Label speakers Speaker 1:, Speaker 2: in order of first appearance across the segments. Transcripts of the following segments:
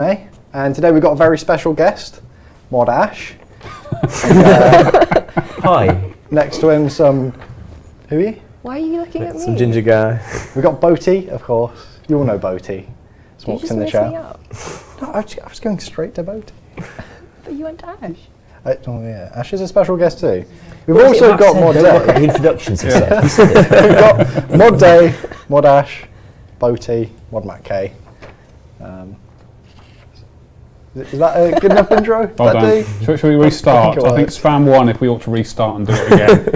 Speaker 1: Hey, and today we've got a very special guest, Mod Ash.
Speaker 2: Hi.
Speaker 1: Next to him, some. Who are you?
Speaker 3: Why are you looking at me?
Speaker 4: Some ginger guy.
Speaker 1: We've got B0aty, of course. You all know B0aty. Smokes in the chat. No, I was going straight to B0aty.
Speaker 3: But you went to Ash.
Speaker 1: Oh yeah, Ash is a special guest too. We've also got Mod Day.
Speaker 2: Look at the introductions he said.
Speaker 1: We've got Mod Day, Mod Ash, B0aty, Mod Matt K. Is that a good enough intro?
Speaker 5: Well done. Should we restart? I think spam 1 if we ought to restart and do it again.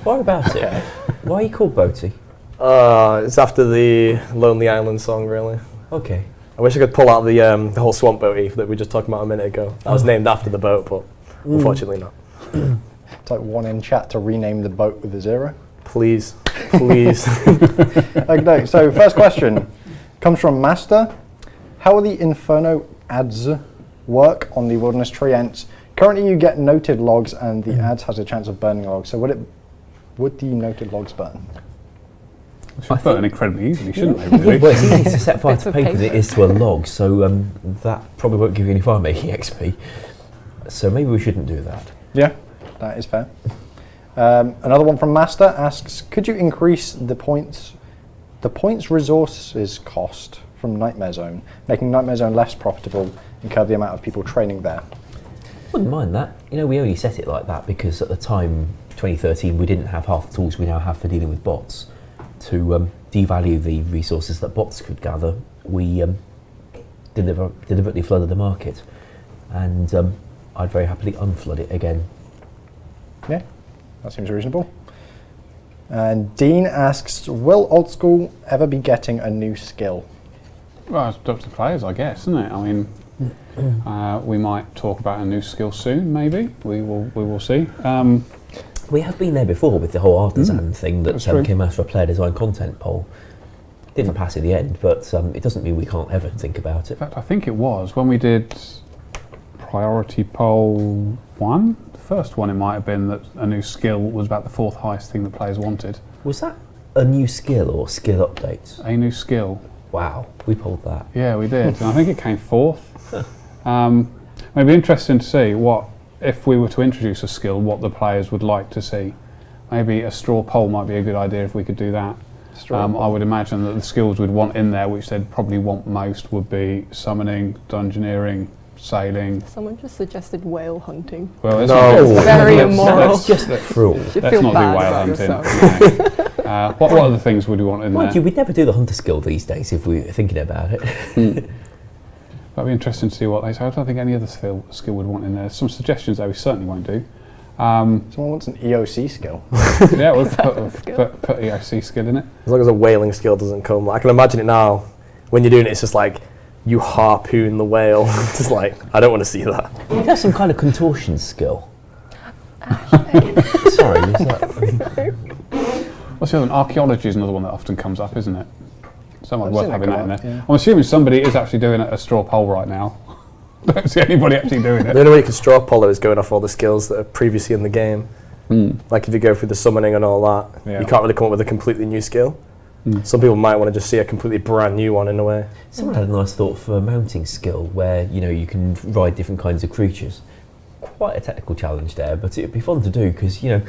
Speaker 2: Why about it? Why are you called B0aty?
Speaker 4: It's after the Lonely Island song, really.
Speaker 2: Okay.
Speaker 4: I wish I could pull out the whole swamp boaty that we just talked about a minute ago. That was named after the boat, but unfortunately not.
Speaker 1: Type 1 in chat to rename the boat with a 0.
Speaker 4: Please, please.
Speaker 1: Okay, so first question comes from Master. How are the Inferno ads work on the Wilderness Tree Ents? Currently you get noted logs and the ads has a chance of burning logs. So would the noted logs burn?
Speaker 5: They should burn incredibly easily, shouldn't they, really?
Speaker 2: Well, it's easy to set fire to paper than it is to a log, so that probably won't give you any fire making XP. So maybe we shouldn't do that.
Speaker 1: Yeah, that is fair. Another one from Master asks, could you increase the points resources cost from Nightmare Zone, making Nightmare Zone less profitable and curb the amount of people training there?
Speaker 2: Wouldn't mind that. You know, we only set it like that because at the time, 2013, we didn't have half the tools we now have for dealing with bots. To devalue the resources that bots could gather, we deliberately flooded the market, and I'd very happily unflood it again. Yeah,
Speaker 1: that seems reasonable. And Dean asks, will Old School ever be getting a new skill?
Speaker 5: Well, it's up to the players, I guess, isn't it? I mean, we might talk about a new skill soon, maybe. We will see.
Speaker 2: We have been there before with the whole artisan thing that came out of a player design content poll. Didn't pass in the end, but it doesn't mean we can't ever think about it.
Speaker 5: In fact, I think it was when we did priority poll 1. The first one, it might have been that a new skill was about the 4th highest thing that players wanted.
Speaker 2: Was that a new skill or skill updates?
Speaker 5: A new skill.
Speaker 2: Wow, we polled that.
Speaker 5: Yeah, we did. And I think it came 4th. It'd be interesting to see what, if we were to introduce a skill, what the players would like to see. Maybe a straw poll might be a good idea if we could do that. I would imagine that the skills we'd want in there, which they'd probably want most, would be summoning, dungeoneering, sailing.
Speaker 3: Someone just suggested whale hunting.
Speaker 5: Well,
Speaker 3: it's very immoral.
Speaker 2: Let's just cruel.
Speaker 5: Let's not do whale hunting. What other things would you want in there?
Speaker 2: Mind you, we'd never do the hunter skill these days if we were thinking about it.
Speaker 5: That'd be interesting to see what they say. I don't think any other skill would want in there. Some suggestions that we certainly won't do.
Speaker 1: Someone wants an EOC skill.
Speaker 5: Yeah, we'll put EOC skill in it.
Speaker 4: As long as a whaling skill doesn't come. I can imagine it now. When you're doing it, it's just like, you harpoon the whale. Just like, I don't want to see that.
Speaker 2: That's some kind of contortion skill. Sorry, is that...
Speaker 5: What's the other one? Archaeology is another one that often comes up, isn't it? Someone worth having that in there.
Speaker 1: Yeah.
Speaker 5: I'm assuming somebody is actually doing a straw poll right now. I don't see anybody actually doing it.
Speaker 4: The only way you can straw poll is going off all the skills that are previously in the game. Like if you go through the summoning and all that, you can't really come up with a completely new skill. Some people might want to just see a completely brand new one in a way.
Speaker 2: Someone had a nice thought for a mounting skill where you can ride different kinds of creatures. Quite a technical challenge there, but it'd be fun to do because you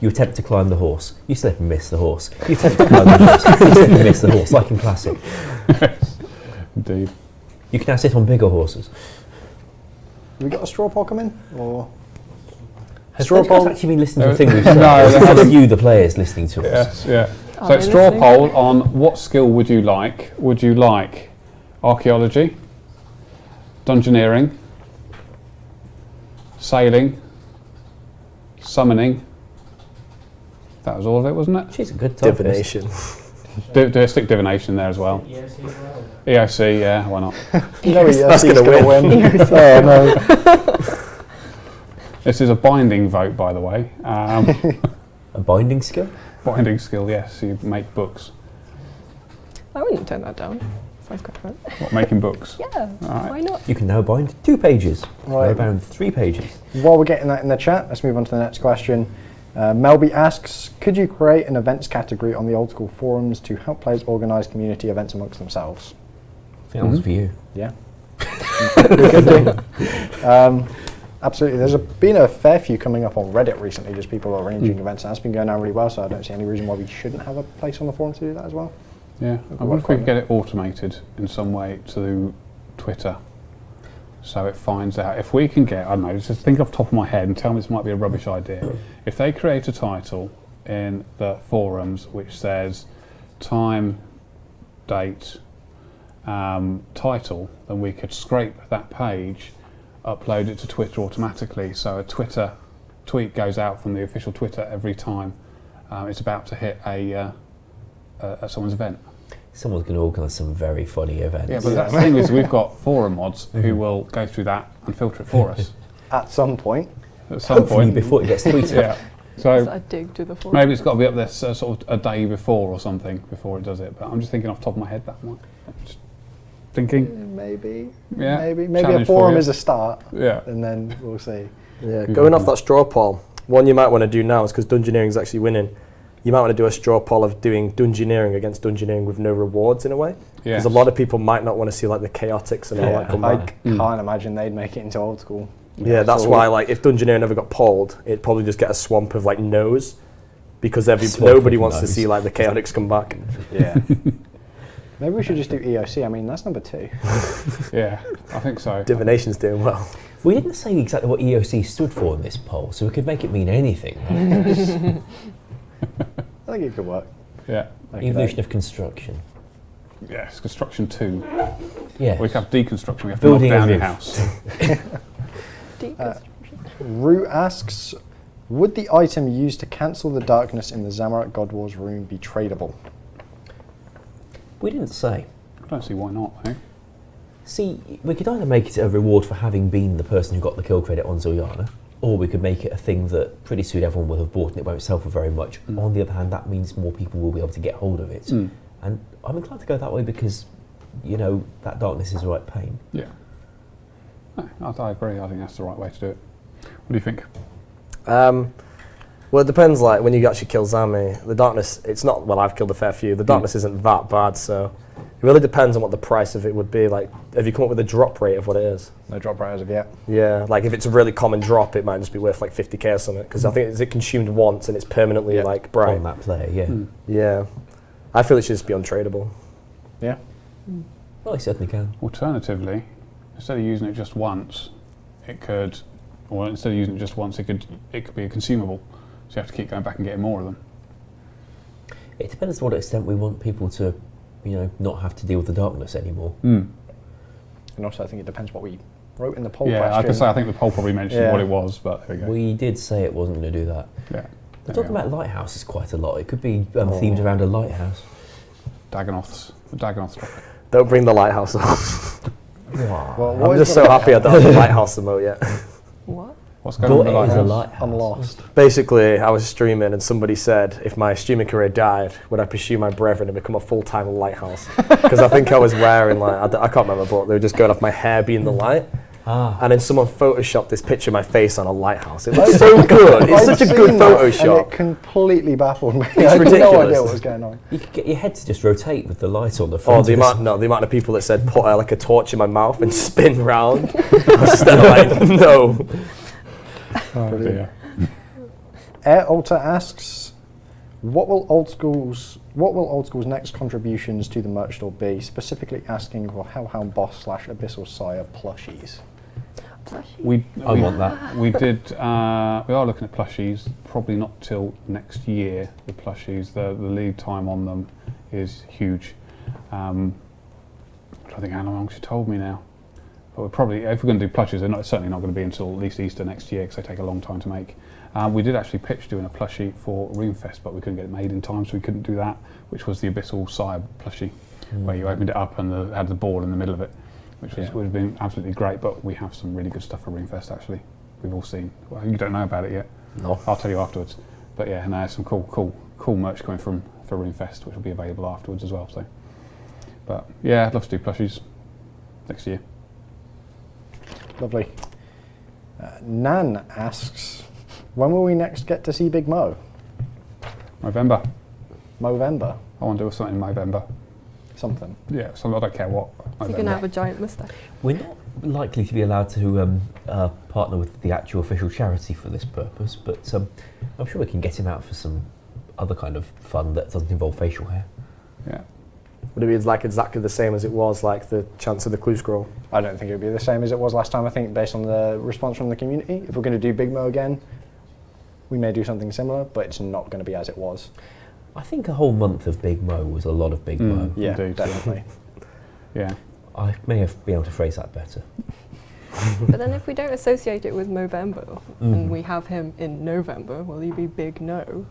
Speaker 2: attempt to climb the horse, you slip and miss the horse. You attempt to climb the horse, you slip and miss the horse, like in Classic.
Speaker 5: Indeed.
Speaker 2: You can now sit on bigger horses.
Speaker 1: Have we got a straw poll coming? Or
Speaker 2: Has straw poll actually been listening to a thing we've said?
Speaker 5: No,
Speaker 2: it's just you, the players, listening to us.
Speaker 5: Yes, yeah. So straw poll on what skill would you like? Would you like archaeology, dungeoneering, sailing, summoning? That was all of it, wasn't it?
Speaker 2: She's a good typist.
Speaker 4: Divination.
Speaker 5: Do stick divination there as well. EOC, yeah, why not?
Speaker 4: That's going to win.
Speaker 1: Oh no.
Speaker 5: This is a binding vote, by the way.
Speaker 2: A binding skill?
Speaker 5: Binding skill, yes. You make books.
Speaker 3: I wouldn't turn that down. Sounds quite fun.
Speaker 5: What, making books?
Speaker 3: Yeah, why not?
Speaker 2: You can now bind 2 pages.
Speaker 1: Right.
Speaker 2: Or bound 3 pages.
Speaker 1: While we're getting that in the chat, let's move on to the next question. Melby asks, could you create an events category on the Old School forums to help players organise community events amongst themselves?
Speaker 2: I think that was for you.
Speaker 1: Yeah. We could do. Absolutely. There's been a fair few coming up on Reddit recently, just people arranging events, and that's been going down really well, so I don't see any reason why we shouldn't have a place on the forum to do that as well.
Speaker 5: Yeah, I wonder if we could get it automated in some way to Twitter, so it finds out. If we can get, I don't know, just think off the top of my head and tell me this might be a rubbish idea. If they create a title in the forums which says time, date, title, then we could scrape that page, upload it to Twitter automatically, so a Twitter tweet goes out from the official Twitter every time it's about to hit someone's event.
Speaker 2: Someone's going to organise some very funny events.
Speaker 5: Yeah, but the thing is, we've got forum mods who will go through that and filter it for us.
Speaker 1: At some point.
Speaker 5: At some point.
Speaker 2: Before it gets tweeted.
Speaker 5: Yeah. So
Speaker 3: I dig to the forum.
Speaker 5: maybe it's got to be up there sort of a day before or something before it does it. But I'm just thinking off the top of my head that might. Just thinking.
Speaker 1: Maybe.
Speaker 5: Yeah.
Speaker 1: Maybe
Speaker 5: Challenge
Speaker 1: a forum
Speaker 5: for you.
Speaker 1: is a start.
Speaker 5: Yeah.
Speaker 1: And then we'll see.
Speaker 4: Yeah, going off that straw poll, one you might want to do now is because Dungeoneering is actually winning. You might want to do a straw poll of doing Dungeoneering against Dungeoneering with no rewards in a way. Because a lot of people might not want to see like the chaotics and all that come
Speaker 1: I
Speaker 4: back.
Speaker 1: can't imagine they'd make it into old school.
Speaker 4: Yeah, that's why like if Dungeoneering never got polled, it'd probably just get a swamp of like no's, because nobody wants to see like the chaotics come back.
Speaker 1: Yeah. Maybe we should just do EOC. I mean, that's number 2.
Speaker 5: Yeah, I think so.
Speaker 4: Divination's doing well.
Speaker 2: We didn't say exactly what EOC stood for in this poll, so we could make it mean anything.
Speaker 1: I think it could work.
Speaker 5: Yeah.
Speaker 2: Evolution of construction.
Speaker 5: Yes, construction 2.
Speaker 2: Yeah.
Speaker 5: We have deconstruction. We have
Speaker 2: Building
Speaker 5: to knock down
Speaker 2: a
Speaker 5: your
Speaker 2: roof.
Speaker 5: house.
Speaker 1: Root asks, would the item used to cancel the darkness in the Zamorak God Wars room be tradable?
Speaker 2: We didn't say.
Speaker 5: I don't see why not, eh?
Speaker 2: See, we could either make it a reward for having been the person who got the kill credit on Zulrah, or we could make it a thing that pretty soon everyone will have bought and it won't sell for very much. On the other hand, that means more people will be able to get hold of it. And I'm inclined to go that way because, you know, that darkness is the right pain.
Speaker 5: Yeah. No, I agree. I think that's the right way to do it. What do you think?
Speaker 4: Well, it depends. Like when you actually kill Zami, the darkness. It's not. Well, I've killed a fair few. The darkness isn't that bad, so it really depends on what the price of it would be. Like, have you come up with a drop rate of what it is?
Speaker 1: No drop rate as of yet.
Speaker 4: Yeah, like if it's a really common drop, it might just be worth like 50k or something. Because I think it's consumed once and it's permanently like bright.
Speaker 2: On that player, yeah.
Speaker 4: Yeah, I feel it should just be untradeable.
Speaker 1: Yeah.
Speaker 2: Well, I certainly can.
Speaker 5: Alternatively, instead of using it just once, it could be a consumable. So you have to keep going back and getting more of them.
Speaker 2: It depends to what extent we want people to, you know, not have to deal with the darkness anymore.
Speaker 1: And also, I think it depends what we wrote in the poll
Speaker 5: Yeah,
Speaker 1: question.
Speaker 5: I can say I think the poll probably mentioned what it was, but there we go.
Speaker 2: We did say it wasn't going to do that.
Speaker 5: Yeah.
Speaker 2: We're talking about lighthouses quite a lot. It could be themed around a lighthouse.
Speaker 5: Dagonoths. The Dagonoths drop it.
Speaker 4: Don't bring the lighthouse up.
Speaker 1: Well,
Speaker 4: I'm just so happy I don't have the lighthouse emote yet.
Speaker 3: What?
Speaker 5: What's going on in the
Speaker 2: What is a
Speaker 5: lighthouse?
Speaker 2: lighthouse?
Speaker 1: I'm lost.
Speaker 4: Basically, I was streaming and somebody said, if my streaming career died, would I pursue my brethren and become a full-time lighthouse? Because I think I was wearing, like, I can't remember, but they were just going off my hair being the light. And then someone photoshopped this picture of my face on a lighthouse. It looks so good. It's such a good Photoshop.
Speaker 1: And it completely baffled me.
Speaker 4: It's
Speaker 1: I had no
Speaker 4: ridiculous.
Speaker 1: idea what was going on.
Speaker 2: You could get your head to just rotate with the light on the front.
Speaker 4: Oh, the amount of people that said put like a torch in my mouth and spin round. Instead of like, no.
Speaker 5: Oh dear.
Speaker 1: Air Alter asks, what will Old School's next contributions to the merch store be? Specifically asking for Hellhound Boss / Abyssal Sire plushies.
Speaker 2: I want that.
Speaker 5: We are looking at plushies, probably not till next year, the plushies. The lead time on them is huge. I think how long she told me now. But we're probably, if we're going to do plushies, they're certainly not going to be until at least Easter next year because they take a long time to make. We did actually pitch doing a plushie for Runefest, but we couldn't get it made in time, so we couldn't do that, which was the Abyssal Sire plushie, where you opened it up and had the board in the middle of it, which would have been absolutely great. But we have some really good stuff for Runefest, actually. We've all seen. Well, you don't know about it yet.
Speaker 4: No.
Speaker 5: I'll tell you afterwards. But yeah, and there's some cool merch coming for Runefest, which will be available afterwards as well. So, but yeah, I'd love to do plushies next year.
Speaker 1: Lovely. Nan asks, when will we next get to see Big Mo?
Speaker 5: Movember.
Speaker 1: Movember.
Speaker 5: I want to do something in Movember.
Speaker 1: something.
Speaker 5: Yeah, so I don't care what.
Speaker 3: So you're going to have a giant moustache.
Speaker 2: We're not likely to be allowed to partner with the actual official charity for this purpose, but I'm sure we can get him out for some other kind of fun that doesn't involve facial hair.
Speaker 5: Yeah.
Speaker 4: Would it be like exactly the same as it was, like the chance of the clue scroll?
Speaker 1: I don't think it would be the same as it was last time. I think based on the response from the community, if we're going to do Big Mo again, we may do something similar, but it's not going to be as it was.
Speaker 2: I think a whole month of Big Mo was a lot of Big Mo.
Speaker 1: Yeah,
Speaker 5: Indeed.
Speaker 1: definitely.
Speaker 5: Yeah.
Speaker 2: I may have been able to phrase that better.
Speaker 3: But then if we don't associate it with Movember and we have him in November, will he be Big No?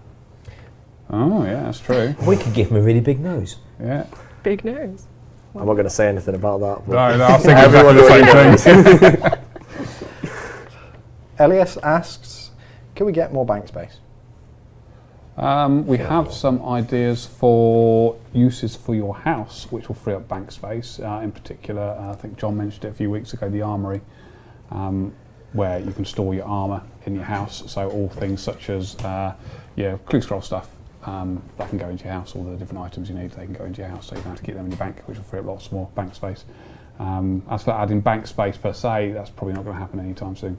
Speaker 5: Oh, yeah, that's true.
Speaker 2: We could give him a really big nose.
Speaker 5: Yeah.
Speaker 3: Big nose.
Speaker 4: I'm not going to say anything about that.
Speaker 5: No,
Speaker 4: But
Speaker 5: I was thinking
Speaker 4: everyone
Speaker 5: exactly the
Speaker 4: already
Speaker 5: same thing.
Speaker 1: Elias asks, can we get more bank space?
Speaker 5: We have some ideas for uses for your house, which will free up bank space. In particular, I think John mentioned it a few weeks ago, the armoury, where you can store your armour in your house. So all things such as clue scroll stuff that can go into your house, all the different items you need, they can go into your house, so you don't have to keep them in your bank, which will free up lots more bank space. As for adding bank space per se, that's probably not going to happen anytime soon.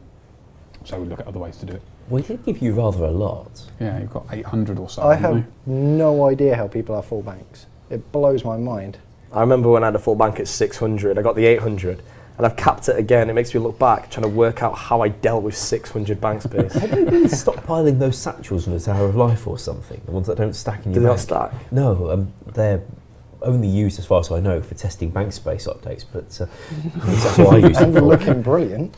Speaker 5: So we'll look at other ways to do it.
Speaker 2: We did give you rather a lot.
Speaker 5: Yeah, you've got 800 or so.
Speaker 1: I
Speaker 5: haven't
Speaker 1: have no idea how people have full banks. It blows my mind.
Speaker 4: I remember when I had a full bank at 600, I got the 800, and I've capped it again. It makes me look back, trying to work out how I dealt with 600 bank space.
Speaker 2: Have you been stockpiling those satchels from the Tower of Life or something? The ones that don't stack in
Speaker 4: Do
Speaker 2: your
Speaker 4: they not
Speaker 2: bank?
Speaker 4: stack?
Speaker 2: No, they're only used, as far as I know, for testing bank space updates, but that's what I use them
Speaker 1: And
Speaker 2: for.
Speaker 1: looking brilliant.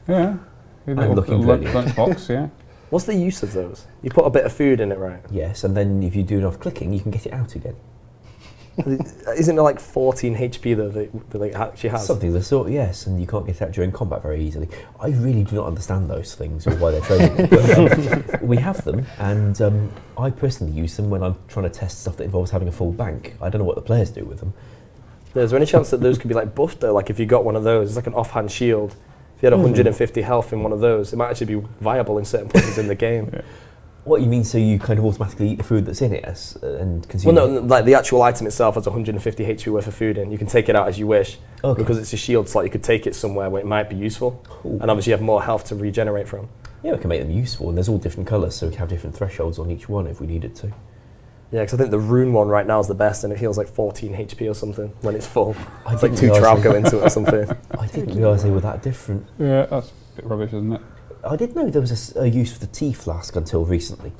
Speaker 5: Yeah. Your
Speaker 2: I'm looking brilliant.
Speaker 5: lunchbox, yeah.
Speaker 4: What's the use of those? You put a bit of food in it, right?
Speaker 2: Yes, and then if you do enough clicking, you can get it out again.
Speaker 4: Isn't it like 14 HP though that it actually has?
Speaker 2: Something of the sort, yes, and you can't get it out during combat very easily. I really do not understand those things or why they're trading them, but we have them, and I personally use them when I'm trying to test stuff that involves having a full bank. I don't know what the players do with them.
Speaker 4: Is there any chance that those could be like buffed though? Like if you got one of those, it's like an offhand shield. If you had 150 health in one of those, it might actually be viable in certain places in the game.
Speaker 5: Yeah.
Speaker 2: What you mean, so you kind of automatically eat the food that's in it and consume
Speaker 4: Well, no,
Speaker 2: it?
Speaker 4: like the actual item itself has 150 HP worth of food in. You can take it out as you wish.
Speaker 2: Okay.
Speaker 4: Because it's a shield, it's like you could take it somewhere where it might be useful.
Speaker 2: Ooh.
Speaker 4: And obviously you have more health to regenerate from.
Speaker 2: Yeah, we can make them useful, and there's all different colours, so we can have different thresholds on each one if we needed to.
Speaker 4: Yeah, because I think the rune one right now is the best, and it heals like 14 HP or something when it's full.
Speaker 2: I
Speaker 4: It's like
Speaker 2: didn't
Speaker 4: 2
Speaker 2: realise
Speaker 4: trout
Speaker 2: they-
Speaker 4: go into it or something.
Speaker 2: I didn't realise they were that different.
Speaker 5: Yeah, that's a bit rubbish, isn't it?
Speaker 2: I didn't know there was a use for the tea flask until recently.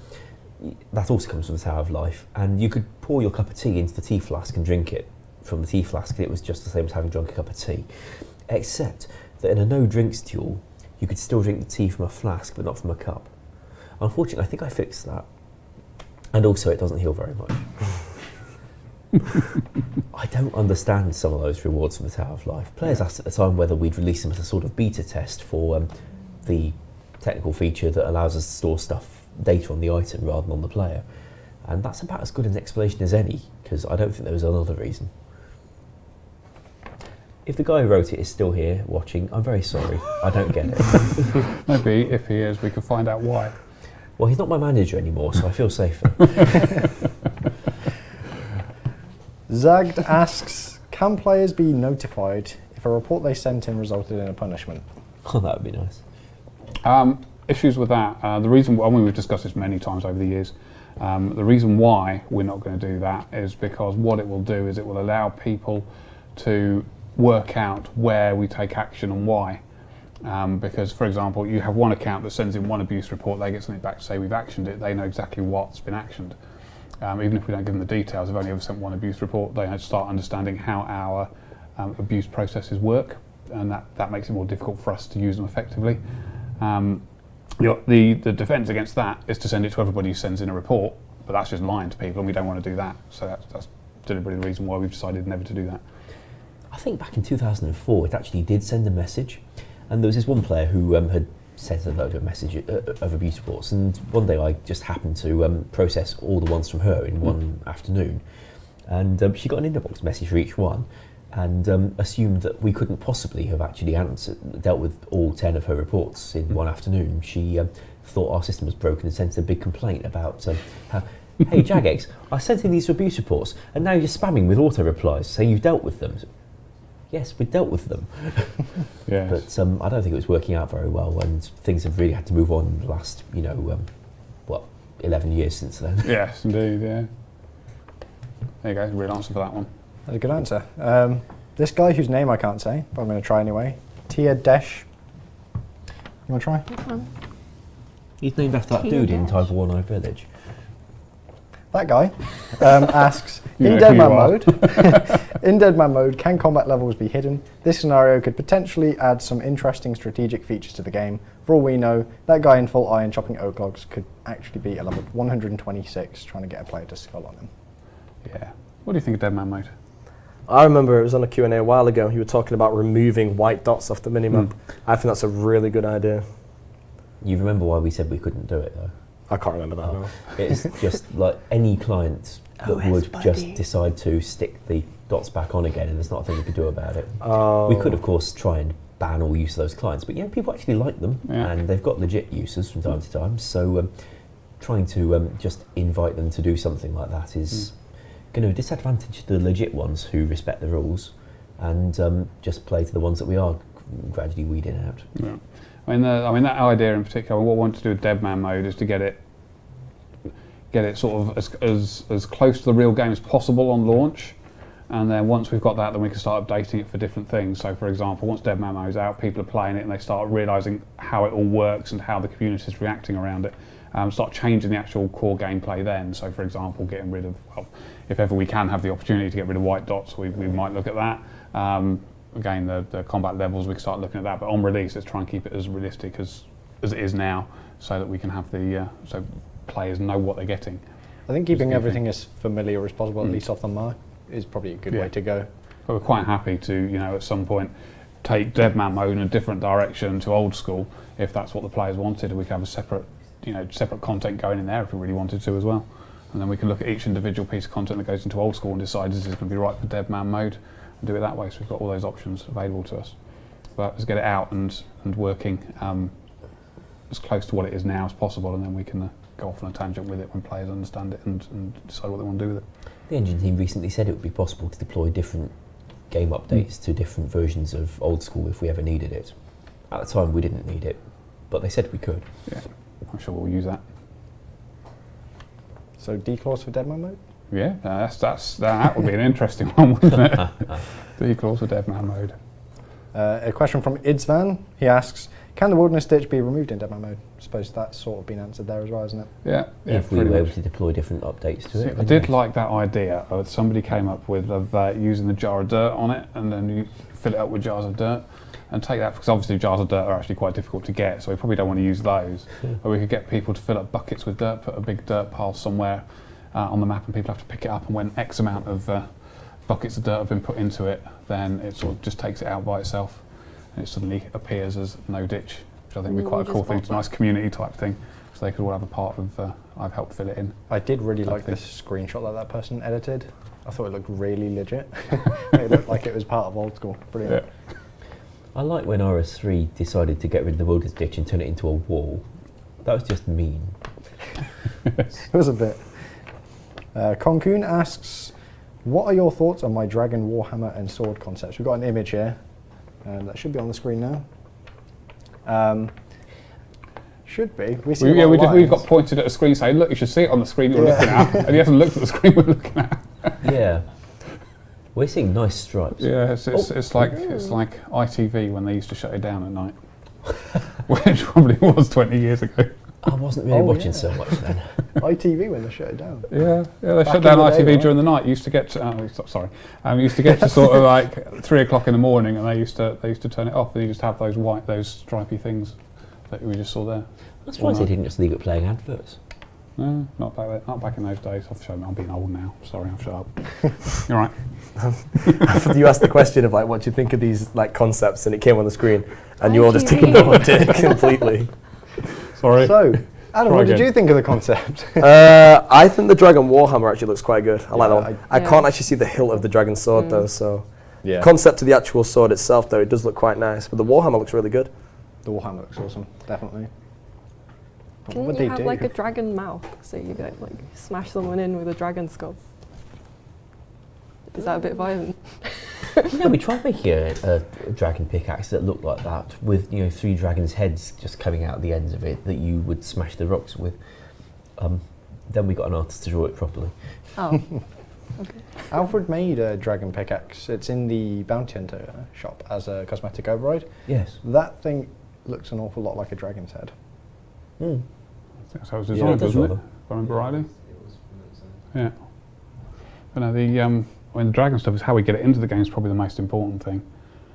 Speaker 2: That also comes from the Tower of Life, and you could pour your cup of tea into the tea flask and drink it from the tea flask, and it was just the same as having drunk a cup of tea, except that in a no drinks duel, you could still drink the tea from a flask but not from a cup. Unfortunately, I think I fixed that, and also it doesn't heal very much. I don't understand some of those rewards from the Tower of Life. Players asked at the time whether we'd release them as a sort of beta test for the technical feature that allows us to store data on the item rather than on the player. And that's about as good an explanation as any, because I don't think there was another reason. If the guy who wrote it is still here watching, I'm very sorry. I don't get it.
Speaker 5: Maybe if he is, we can find out why.
Speaker 2: Well, he's not my manager anymore, so I feel safer.
Speaker 1: Zagd asks, can players be notified if a report they sent in resulted in a punishment?
Speaker 2: Oh, that would be nice.
Speaker 5: Issues with that, the reason, we've discussed this many times over the years, the reason why we're not going to do that is because what it will do is it will allow people to work out where we take action and why. Because, for example, you have one account that sends in one abuse report, they get something back to say we've actioned it, they know exactly what's been actioned. Even if we don't give them the details, they've only ever sent one abuse report, they start understanding how our abuse processes work, and that makes it more difficult for us to use them effectively. The defence against that is to send it to everybody who sends in a report, but that's just lying to people, and we don't want to do that. So that's deliberately the reason why we've decided never to do that.
Speaker 2: I think back in 2004 it actually did send a message, and there was this one player who had sent a load of message of abuse reports, and one day I just happened to process all the ones from her in one afternoon, and she got an inbox message for each one, and assumed that we couldn't possibly have actually dealt with all 10 of her reports in one afternoon. She thought our system was broken and sent a big complaint about Hey Jagex, I sent in these abuse reports and now you're spamming with auto replies saying you've dealt with them. Yes, we dealt with them.
Speaker 5: Yes.
Speaker 2: But I don't think it was working out very well, and things have really had to move on in the last, 11 years since then.
Speaker 5: Yes, indeed, yeah. There you go, real answer for that one.
Speaker 1: That's a good answer. This guy whose name I can't say, but I'm going to try anyway. Tia Desh. You want to try?
Speaker 2: He's named after that dude in Type 1 Village.
Speaker 1: That guy asks,
Speaker 5: You
Speaker 1: in
Speaker 5: know who you
Speaker 1: Deadman
Speaker 5: are."
Speaker 1: mode, in Deadman mode, can combat levels be hidden? This scenario could potentially add some interesting strategic features to the game. For all we know, that guy in full iron chopping oak logs could actually be a level 126 trying to get a player to skull on him.
Speaker 5: Yeah. What do you think of Deadman mode?
Speaker 4: I remember it was on a Q&A a while ago. You were talking about removing white dots off the minimap. I think that's a really good idea.
Speaker 2: You remember why we said we couldn't do it though?
Speaker 4: I can't remember that now.
Speaker 2: It's just like any client that would just decide to stick the dots back on again, and there's nothing we could do about it. We could, of course, try and ban all use of those clients, but people actually like them, and they've got legit uses from time to time. So trying to just invite them to do something like that is going to disadvantage the legit ones who respect the rules, and just play to the ones that we are gradually weeding out.
Speaker 5: Yeah. I mean that idea in particular, what I want to do with Deadman mode is to get it sort of as close to the real game as possible on launch, and then once we've got that, then we can start updating it for different things. So for example, once Deadman mode's out, people are playing it and they start realising how it all works and how the community is reacting around it. Start changing the actual core gameplay then. So for example, getting rid of, if ever we can have the opportunity to get rid of white dots, we might look at that. Again, the combat levels, we can start looking at that, but on release, let's try and keep it as realistic as it is now, so that we can have so players know what they're getting.
Speaker 1: I think keeping everything as familiar as possible, at least off the mark, is probably a good way to go.
Speaker 5: But we're quite happy to, at some point, take Deadman mode in a different direction to Old School, if that's what the players wanted, and we can have a separate content going in there if we really wanted to as well. And then we can look at each individual piece of content that goes into Old School and decide is this going to be right for Deadman mode, and do it that way. So we've got all those options available to us. But let's get it out and working as close to what it is now as possible, and then we can go off on a tangent with it when players understand it and decide what they want to do with it.
Speaker 2: The engine team recently said it would be possible to deploy different game updates to different versions of Old School if we ever needed it. At the time we didn't need it, but they said we could.
Speaker 5: Yeah, I'm sure we'll use that.
Speaker 1: So D-clause for Deadman mode?
Speaker 5: Yeah, that would be an interesting one, wouldn't it? D-clause for Deadman mode.
Speaker 1: A question from Idsvan. He asks, can the wilderness ditch be removed in Deadman mode? I suppose that's sort of been answered there as well, isn't it?
Speaker 5: Yeah,
Speaker 2: if we were able to deploy different updates to it.
Speaker 5: I did like that idea. Somebody came up with of using the jar of dirt on it, and then you fill it up with jars of dirt, and take that, because obviously jars of dirt are actually quite difficult to get, so we probably don't want to use those. But we could get people to fill up buckets with dirt, put a big dirt pile somewhere on the map, and people have to pick it up, and when X amount of buckets of dirt have been put into it, then it sort of just takes it out by itself, and it suddenly appears as no ditch, which I think would be quite a cool thing. It's a nice community type thing, so they could all have a part of, I've helped fill it in.
Speaker 1: I did really like this screenshot that person edited. I thought it looked really legit. It looked like it was part of Old School. Brilliant.
Speaker 5: Yeah.
Speaker 2: I like when RS3 decided to get rid of the wilderness ditch and turn it into a wall. That was just mean.
Speaker 1: It was a bit. Konkoon asks, what are your thoughts on my dragon, warhammer and sword concepts? We've got an image here, and that should be on the screen now. Should be.
Speaker 5: We've got pointed at a screen saying, look, you should see it on the screen you're looking at, and he hasn't looked at the screen we're looking at.
Speaker 2: Yeah. We're seeing nice stripes.
Speaker 5: Yeah, it's like ITV when they used to shut it down at night, which probably was 20 years ago.
Speaker 2: I wasn't really watching so much then.
Speaker 1: ITV when they shut it down.
Speaker 5: Yeah, they shut down ITV during the night. You used to get to, used to get to sort of like 3 o'clock in the morning, and they used to turn it off, and you just have those stripy things that we just saw there.
Speaker 2: I'm surprised they didn't just leave it playing adverts.
Speaker 5: No, not back in those days. I'm being old now. Sorry, I've shut up. You're right.
Speaker 4: You asked the question of what do you think of these concepts, and it came on the screen, and you all just ignored it completely.
Speaker 5: Sorry.
Speaker 1: So, Adam, what did you think of the concept?
Speaker 4: I think the Dragon Warhammer actually looks quite good. I like that one. I can't actually see the hilt of the Dragon sword though, so concept of the actual sword itself though, it does look quite nice, but the Warhammer looks really good.
Speaker 1: The Warhammer looks awesome, definitely.
Speaker 3: Can
Speaker 1: would
Speaker 3: you
Speaker 1: they
Speaker 3: have
Speaker 1: do?
Speaker 3: like a dragon mouth? So you get like smash someone in with a dragon skull. Is that a bit violent?
Speaker 2: Yeah, we tried making a dragon pickaxe that looked like that, with 3 dragons' heads just coming out the ends of it that you would smash the rocks with. Then we got an artist to draw it properly.
Speaker 3: Oh, okay.
Speaker 1: Alfred made a dragon pickaxe. It's in the Bounty Hunter shop as a cosmetic override.
Speaker 2: Yes.
Speaker 1: That thing looks an awful lot like a dragon's head.
Speaker 5: I think that's how it was
Speaker 2: Yeah,
Speaker 5: designed,
Speaker 2: it does
Speaker 5: wasn't it?
Speaker 2: rather.
Speaker 5: If I remember rightly. Yeah. But no, the dragon stuff is how we get it into the game is probably the most important thing.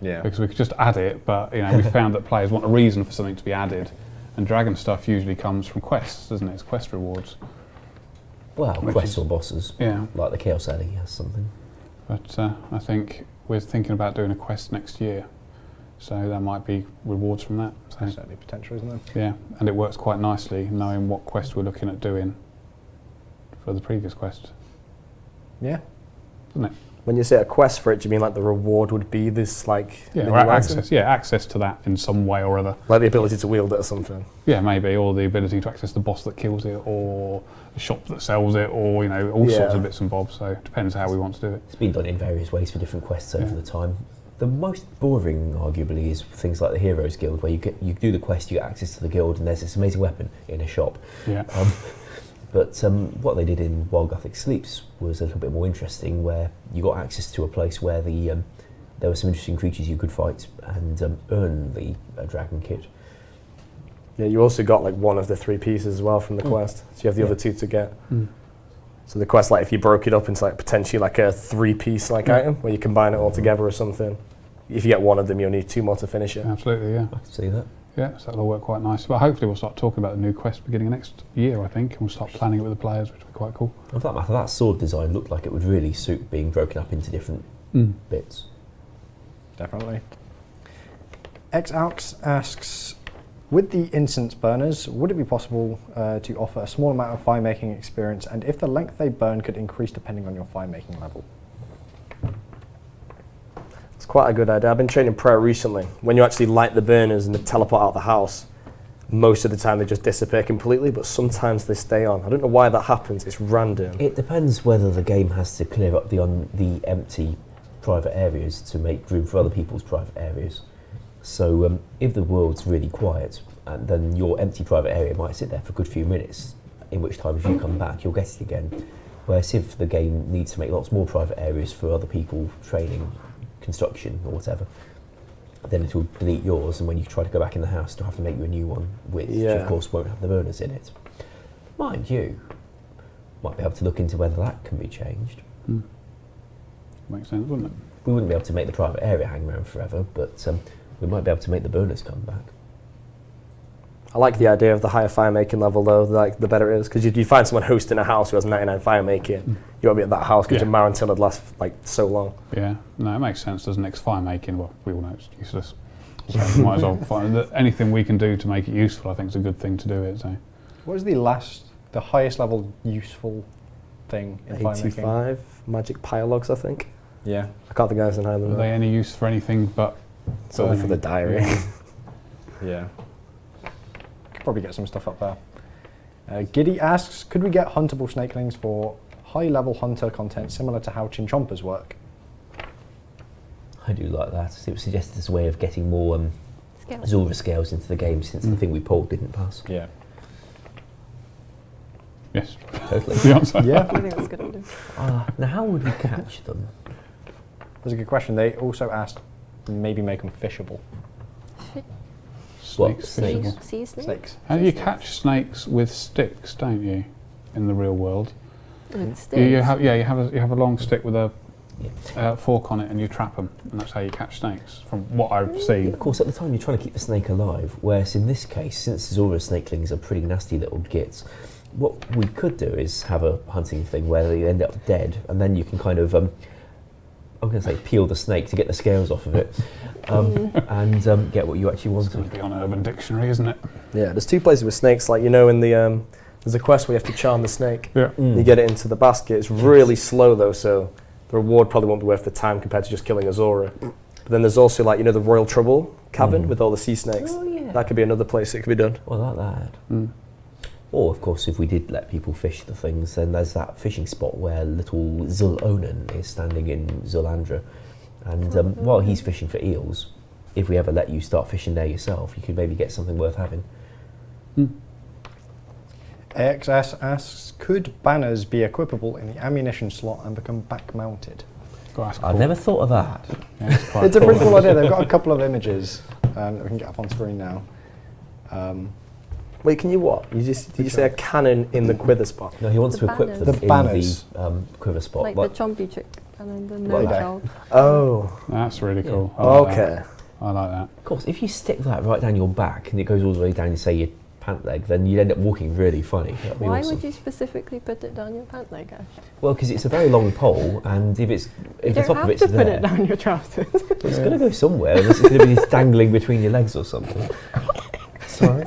Speaker 1: Yeah.
Speaker 5: Because we could just add it, but we found that players want a reason for something to be added, and dragon stuff usually comes from quests, doesn't it? It's quest rewards.
Speaker 2: Well,
Speaker 5: Which
Speaker 2: quests
Speaker 5: is-
Speaker 2: or bosses,
Speaker 5: Yeah.
Speaker 2: like the Chaos Alley has something.
Speaker 5: But I think we're thinking about doing a quest next year, so there might be rewards from that. So,
Speaker 1: There's certainly potential, isn't there?
Speaker 5: yeah, and it works quite nicely knowing what quest we're looking at doing for the previous quest,
Speaker 1: Yeah.
Speaker 5: doesn't it?
Speaker 4: When you say a quest for it, do you mean like the reward would be this like
Speaker 5: Yeah,
Speaker 4: menu
Speaker 5: or
Speaker 4: item?
Speaker 5: access. Yeah, access to that in some way or other.
Speaker 4: Like the ability to wield it or something?
Speaker 5: Yeah, maybe, or the ability to access the boss that kills it, or the shop that sells it, or all sorts
Speaker 4: Yeah.
Speaker 5: of bits and bobs. So it depends how we want to do it.
Speaker 2: It's been done in various ways for different quests over
Speaker 5: Yeah.
Speaker 2: the time. The most boring, arguably, is things like the Heroes Guild, where you do the quest, you get access to the guild, and there's this amazing weapon in a shop.
Speaker 5: Yeah.
Speaker 2: But what they did in Wild Gothic Sleeps was a little bit more interesting, where you got access to a place where there were some interesting creatures you could fight and earn the dragon kit.
Speaker 4: Yeah, you also got like one of the 3 pieces as well from the quest, so you have the other 2 to get. So the quest, like if you broke it up into like potentially like a 3-piece like item, where you combine it all together or something, if you get one of them, you'll need 2 more to finish it.
Speaker 5: Absolutely, yeah.
Speaker 2: I can see that.
Speaker 5: Yeah, so that'll work quite nice. But hopefully we'll start talking about the new quest beginning of next year, I think, and we'll start planning it with the players, which will be quite cool.
Speaker 2: And for that matter, that sword design looked like it would really suit being broken up into different bits.
Speaker 1: Definitely. XAlx asks, with the incense burners, would it be possible to offer a small amount of fire-making experience, and if the length they burn could increase depending on your fire-making level?
Speaker 4: It's quite a good idea. I've been training prayer recently. When you actually light the burners and they teleport out the house, most of the time they just disappear completely, but sometimes they stay on. I don't know why that happens. It's random.
Speaker 2: It depends whether the game has to clear up the empty private areas to make room for other people's private areas. So if the world's really quiet, then your empty private area might sit there for a good few minutes, in which time if you come back you'll get it again. Whereas if the game needs to make lots more private areas for other people training, construction or whatever, then it will delete yours, and when you try to go back in the house you'll have to make you a new one, which of course won't have the burners in it. Mind you, might be able to look into whether that can be changed.
Speaker 5: Makes sense, wouldn't it?
Speaker 2: We wouldn't be able to make the private area hang around forever, but we might be able to make the burners come back.
Speaker 4: I like the idea of the higher fire making level though, like the better it is, because you find someone hosting a house who has 99 fire making, you won't be at that house because your Marantil would last like so long.
Speaker 5: Yeah, no, it makes sense, doesn't it? 'Cause fire making, well, we all know it's useless. So we might as well find that anything we can do to make it useful, I think is a good thing to do it. So
Speaker 1: What is the highest level useful thing in fire-making?
Speaker 4: 85 magic pilogs, I think.
Speaker 1: Yeah.
Speaker 4: I can't think of anything higher than
Speaker 5: are they
Speaker 4: that.
Speaker 5: any use for anything but
Speaker 4: It's only for the diary.
Speaker 5: Yeah.
Speaker 1: Yeah. Could probably get some stuff up there. Giddy asks, could we get huntable snakelings for high-level hunter content similar to how chinchompers work?
Speaker 2: I do like that. It was suggested as a way of getting more
Speaker 3: Scales.
Speaker 2: Zulrah scales into the game, since the thing we pulled didn't pass.
Speaker 1: Yeah.
Speaker 5: Yes,
Speaker 2: Totally.
Speaker 5: the answer.
Speaker 1: Yeah.
Speaker 3: I think that's a good idea.
Speaker 2: Now, how would we catch them?
Speaker 1: That's a good question. They also asked maybe make them fishable.
Speaker 2: What,
Speaker 5: Snakes,
Speaker 2: snakes?
Speaker 5: fishable.
Speaker 3: Sea snake?
Speaker 1: Snakes.
Speaker 5: How do you catch snakes with sticks, don't you, in the real world?
Speaker 3: With
Speaker 5: You
Speaker 3: sticks.
Speaker 5: have a long stick with a fork on it, and you trap them, and that's how you catch snakes, from what I've seen.
Speaker 2: Of course, at the time you're trying to keep the snake alive, whereas in this case, since Zulrah snakelings are pretty nasty little gits, what we could do is have a hunting thing where they end up dead, and then you can kind of, I'm going to say peel the snake to get the scales off of it, and get what you actually
Speaker 5: It's going
Speaker 2: wanted.
Speaker 5: to be on Urban Dictionary, isn't it?
Speaker 4: Yeah, there's 2 places with snakes, like in the there's a quest where you have to charm the snake.
Speaker 5: Yeah.
Speaker 4: You get it into the basket. It's really slow though, so the reward probably won't be worth the time compared to just killing a Zulrah. But then there's also like the Royal Trouble cavern with all the sea snakes.
Speaker 2: Oh yeah.
Speaker 4: That could be another place it could be done.
Speaker 2: Well, like that. Or, of course, if we did let people fish the things, then there's that fishing spot where little Zulrah is standing in Zulandra. And while he's fishing for eels, if we ever let you start fishing there yourself, you could maybe get something worth having.
Speaker 1: AXS asks, could banners be equipable in the ammunition slot and become back-mounted?
Speaker 2: I've never thought of that.
Speaker 5: Yeah,
Speaker 1: It's a pretty cool idea. They've got a couple of images that we can get up on screen now.
Speaker 4: Wait, can you what? Did you say a cannon in the quiver spot?
Speaker 2: No, he wants
Speaker 3: The
Speaker 2: to equip
Speaker 3: banners.
Speaker 2: them
Speaker 1: The
Speaker 2: in
Speaker 1: banners.
Speaker 2: the quiver spot.
Speaker 3: Like the chompy chick and then the
Speaker 1: Like
Speaker 3: no
Speaker 1: that.
Speaker 3: shell.
Speaker 4: Oh,
Speaker 5: That's really cool. I like
Speaker 4: okay.
Speaker 5: that. I like that.
Speaker 2: Of course, if you stick that right down your back and it goes all the way down, say, your pant leg, then you'd end up walking really funny. That'd be
Speaker 3: Why
Speaker 2: awesome.
Speaker 3: would you specifically put it down your pant leg, Ash?
Speaker 2: Well, because it's a very long pole, and if
Speaker 3: You
Speaker 2: the
Speaker 3: don't
Speaker 2: top of
Speaker 3: have
Speaker 2: it's
Speaker 3: to put
Speaker 2: there,
Speaker 3: it down your trousers.
Speaker 2: it's going to go somewhere. Unless it's going to be dangling between your legs or something.
Speaker 1: Sorry.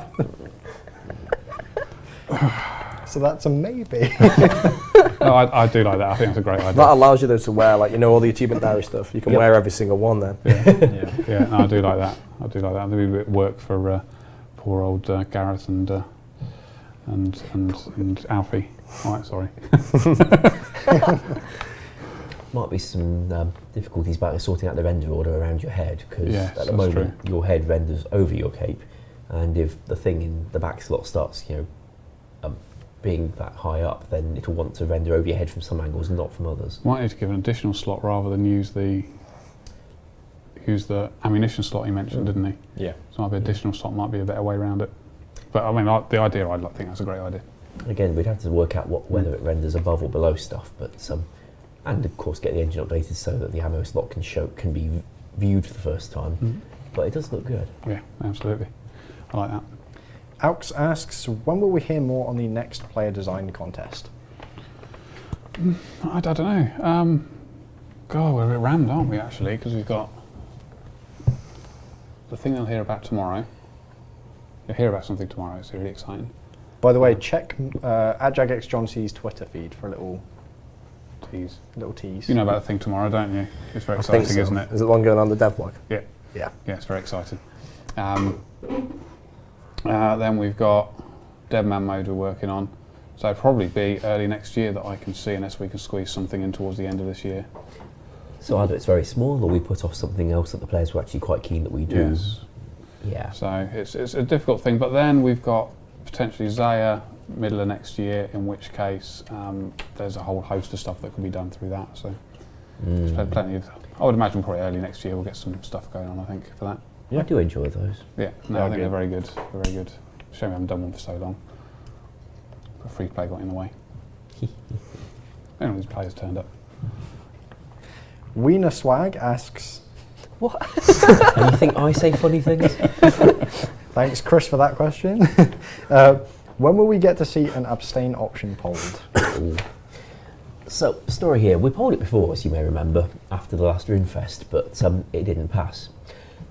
Speaker 1: So that's a maybe.
Speaker 5: No, I do like that. I think that's a great idea.
Speaker 4: That allows you though to wear, like, all the achievement diary stuff. You can wear every single one then.
Speaker 5: Yeah, no, I do like that. I do like that. There'll be a bit of work for poor old Gareth and Alfie. All right, sorry.
Speaker 2: Might be some difficulties about sorting out the render order around your head, because
Speaker 5: Yes,
Speaker 2: at the
Speaker 5: that's
Speaker 2: moment your head renders over your cape, and if the thing in the back slot starts, being that high up, then it'll want to render over your head from some angles, not from others.
Speaker 5: Might need to give an additional slot rather than use the ammunition slot he mentioned, didn't he?
Speaker 1: Yeah.
Speaker 5: So maybe additional slot might be a better way around it. But I mean, the idea, I think that's a great idea.
Speaker 2: Again, we'd have to work out whether it renders above or below stuff, but and of course get the engine updated so that the ammo slot can be viewed for the first time. But it does look good.
Speaker 5: Yeah, absolutely. I like that.
Speaker 1: Aux asks, when will we hear more on the next player design contest?
Speaker 5: I don't know. God, we're a bit rammed, aren't we, actually? Because we've got the thing they'll hear about tomorrow. You'll hear about something tomorrow. It's really exciting.
Speaker 1: By the way, check @JagXJohnC's Twitter feed for a little
Speaker 5: Tease.
Speaker 1: tease.
Speaker 5: You know about the thing tomorrow, don't you? It's very
Speaker 4: I think
Speaker 5: exciting,
Speaker 4: so.
Speaker 5: isn't it?
Speaker 4: Is it the one going on the dev blog?
Speaker 5: Yeah.
Speaker 4: Yeah.
Speaker 5: Yeah, it's very exciting. Then we've got Deadman mode we're working on. So it'll probably be early next year that I can see, unless we can squeeze something in towards the end of this year.
Speaker 2: So either it's very small, or we put off something else that the players were actually quite keen that we do.
Speaker 5: Yes.
Speaker 2: Yeah.
Speaker 5: So it's a difficult thing, but then we've got potentially Zaya middle of next year, in which case there's a whole host of stuff that can be done through that. So there's plenty of. I would imagine probably early next year we'll get some stuff going on, I think, for that.
Speaker 2: I do enjoy those.
Speaker 5: Yeah, no, I think they're very good. They're very good. Shame we haven't done one for so long. But free play got in the way. Anyway, these players turned up.
Speaker 1: Wiener Swag asks,
Speaker 2: And you think I say funny things?
Speaker 1: thanks Chris for that question. When will we get to see an abstain option polled?
Speaker 2: Ooh. So, story here. We polled it before, as you may remember, after the last RuneFest, but it didn't pass.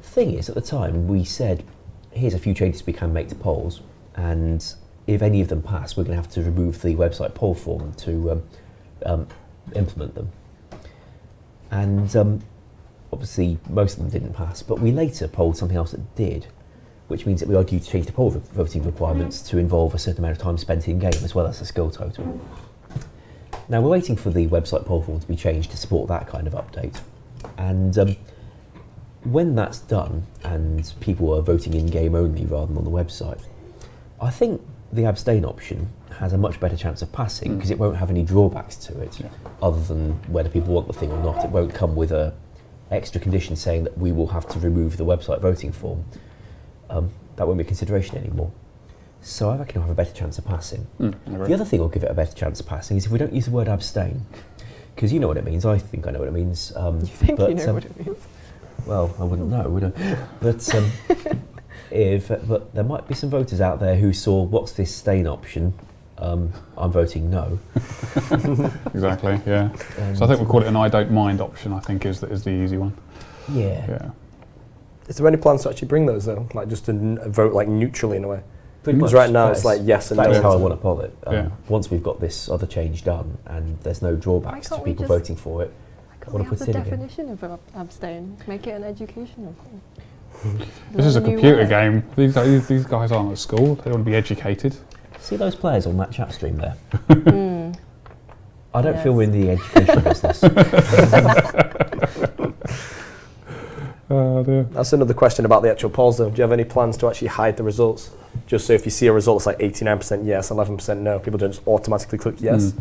Speaker 2: The thing is, at the time, we said, here's a few changes we can make to polls, and if any of them pass, we're going to have to remove the website poll form to implement them. And obviously, most of them didn't pass, but we later polled something else that did, which means that we are due to change the poll voting requirements to involve a certain amount of time spent in-game, as well as the skill total. Now, we're waiting for the website poll form to be changed to support that kind of update. And when that's done, and people are voting in-game only rather than on the website, I think the abstain option has a much better chance of passing, because it won't have any drawbacks to it, other than whether people want the thing or not. It won't come with a extra condition saying that we will have to remove the website voting form. That won't be a consideration anymore. So I reckon it'll have a better chance of passing. The other thing will give it a better chance of passing is if we don't use the word abstain, because you know what it means. I think I know what it means.
Speaker 3: You think you know what it means?
Speaker 2: Well, I wouldn't know, would I? But there might be some voters out there who saw, what's this stain option? I'm voting no.
Speaker 5: Exactly, yeah. So I think we'll call it an I don't mind option, I think is the easy one.
Speaker 2: Yeah.
Speaker 4: Is there any plans to actually bring those though? Like just to vote like neutrally in a way?
Speaker 2: Pretty
Speaker 4: Because
Speaker 2: much
Speaker 4: right now
Speaker 2: that
Speaker 4: it's like yes and no.
Speaker 2: That is how I want to poll it.
Speaker 5: Yeah.
Speaker 2: Once we've got this other change done and there's no drawbacks to
Speaker 3: can't we
Speaker 2: people
Speaker 3: just-
Speaker 2: voting for it, I
Speaker 3: We
Speaker 2: want to
Speaker 3: have
Speaker 2: put
Speaker 3: the
Speaker 2: it in again.
Speaker 3: definition of abstain. Make it an educational thing.
Speaker 5: This is a
Speaker 3: Learn new
Speaker 5: computer
Speaker 3: word.
Speaker 5: game. These guys aren't at school. They want to be educated.
Speaker 2: See those players on that chat stream there? I don't
Speaker 3: Yes.
Speaker 2: feel we're in the education business.
Speaker 5: Oh dear.
Speaker 4: That's another question about the actual polls, though. Do you have any plans to actually hide the results? Just so if you see a result that's like 89% yes, 11% no, people don't just automatically click yes.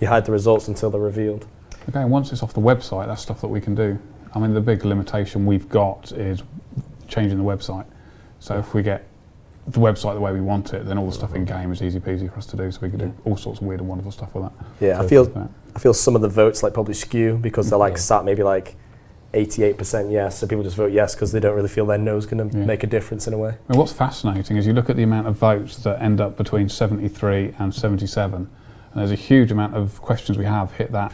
Speaker 4: You hide the results until they're revealed.
Speaker 5: Okay, once it's off the website, that's stuff that we can do. I mean, the big limitation we've got is changing the website. So if we get the website the way we want it, then all the stuff in game is easy peasy for us to do. So we can do all sorts of weird and wonderful stuff with that.
Speaker 4: Yeah, I feel some of the votes like probably skew because they're like sat maybe like 88% yes, so people just vote yes because they don't really feel their no is going to make a difference in a way.
Speaker 5: I mean, what's fascinating is you look at the amount of votes that end up between 73 and 77, and there's a huge amount of questions we have hit that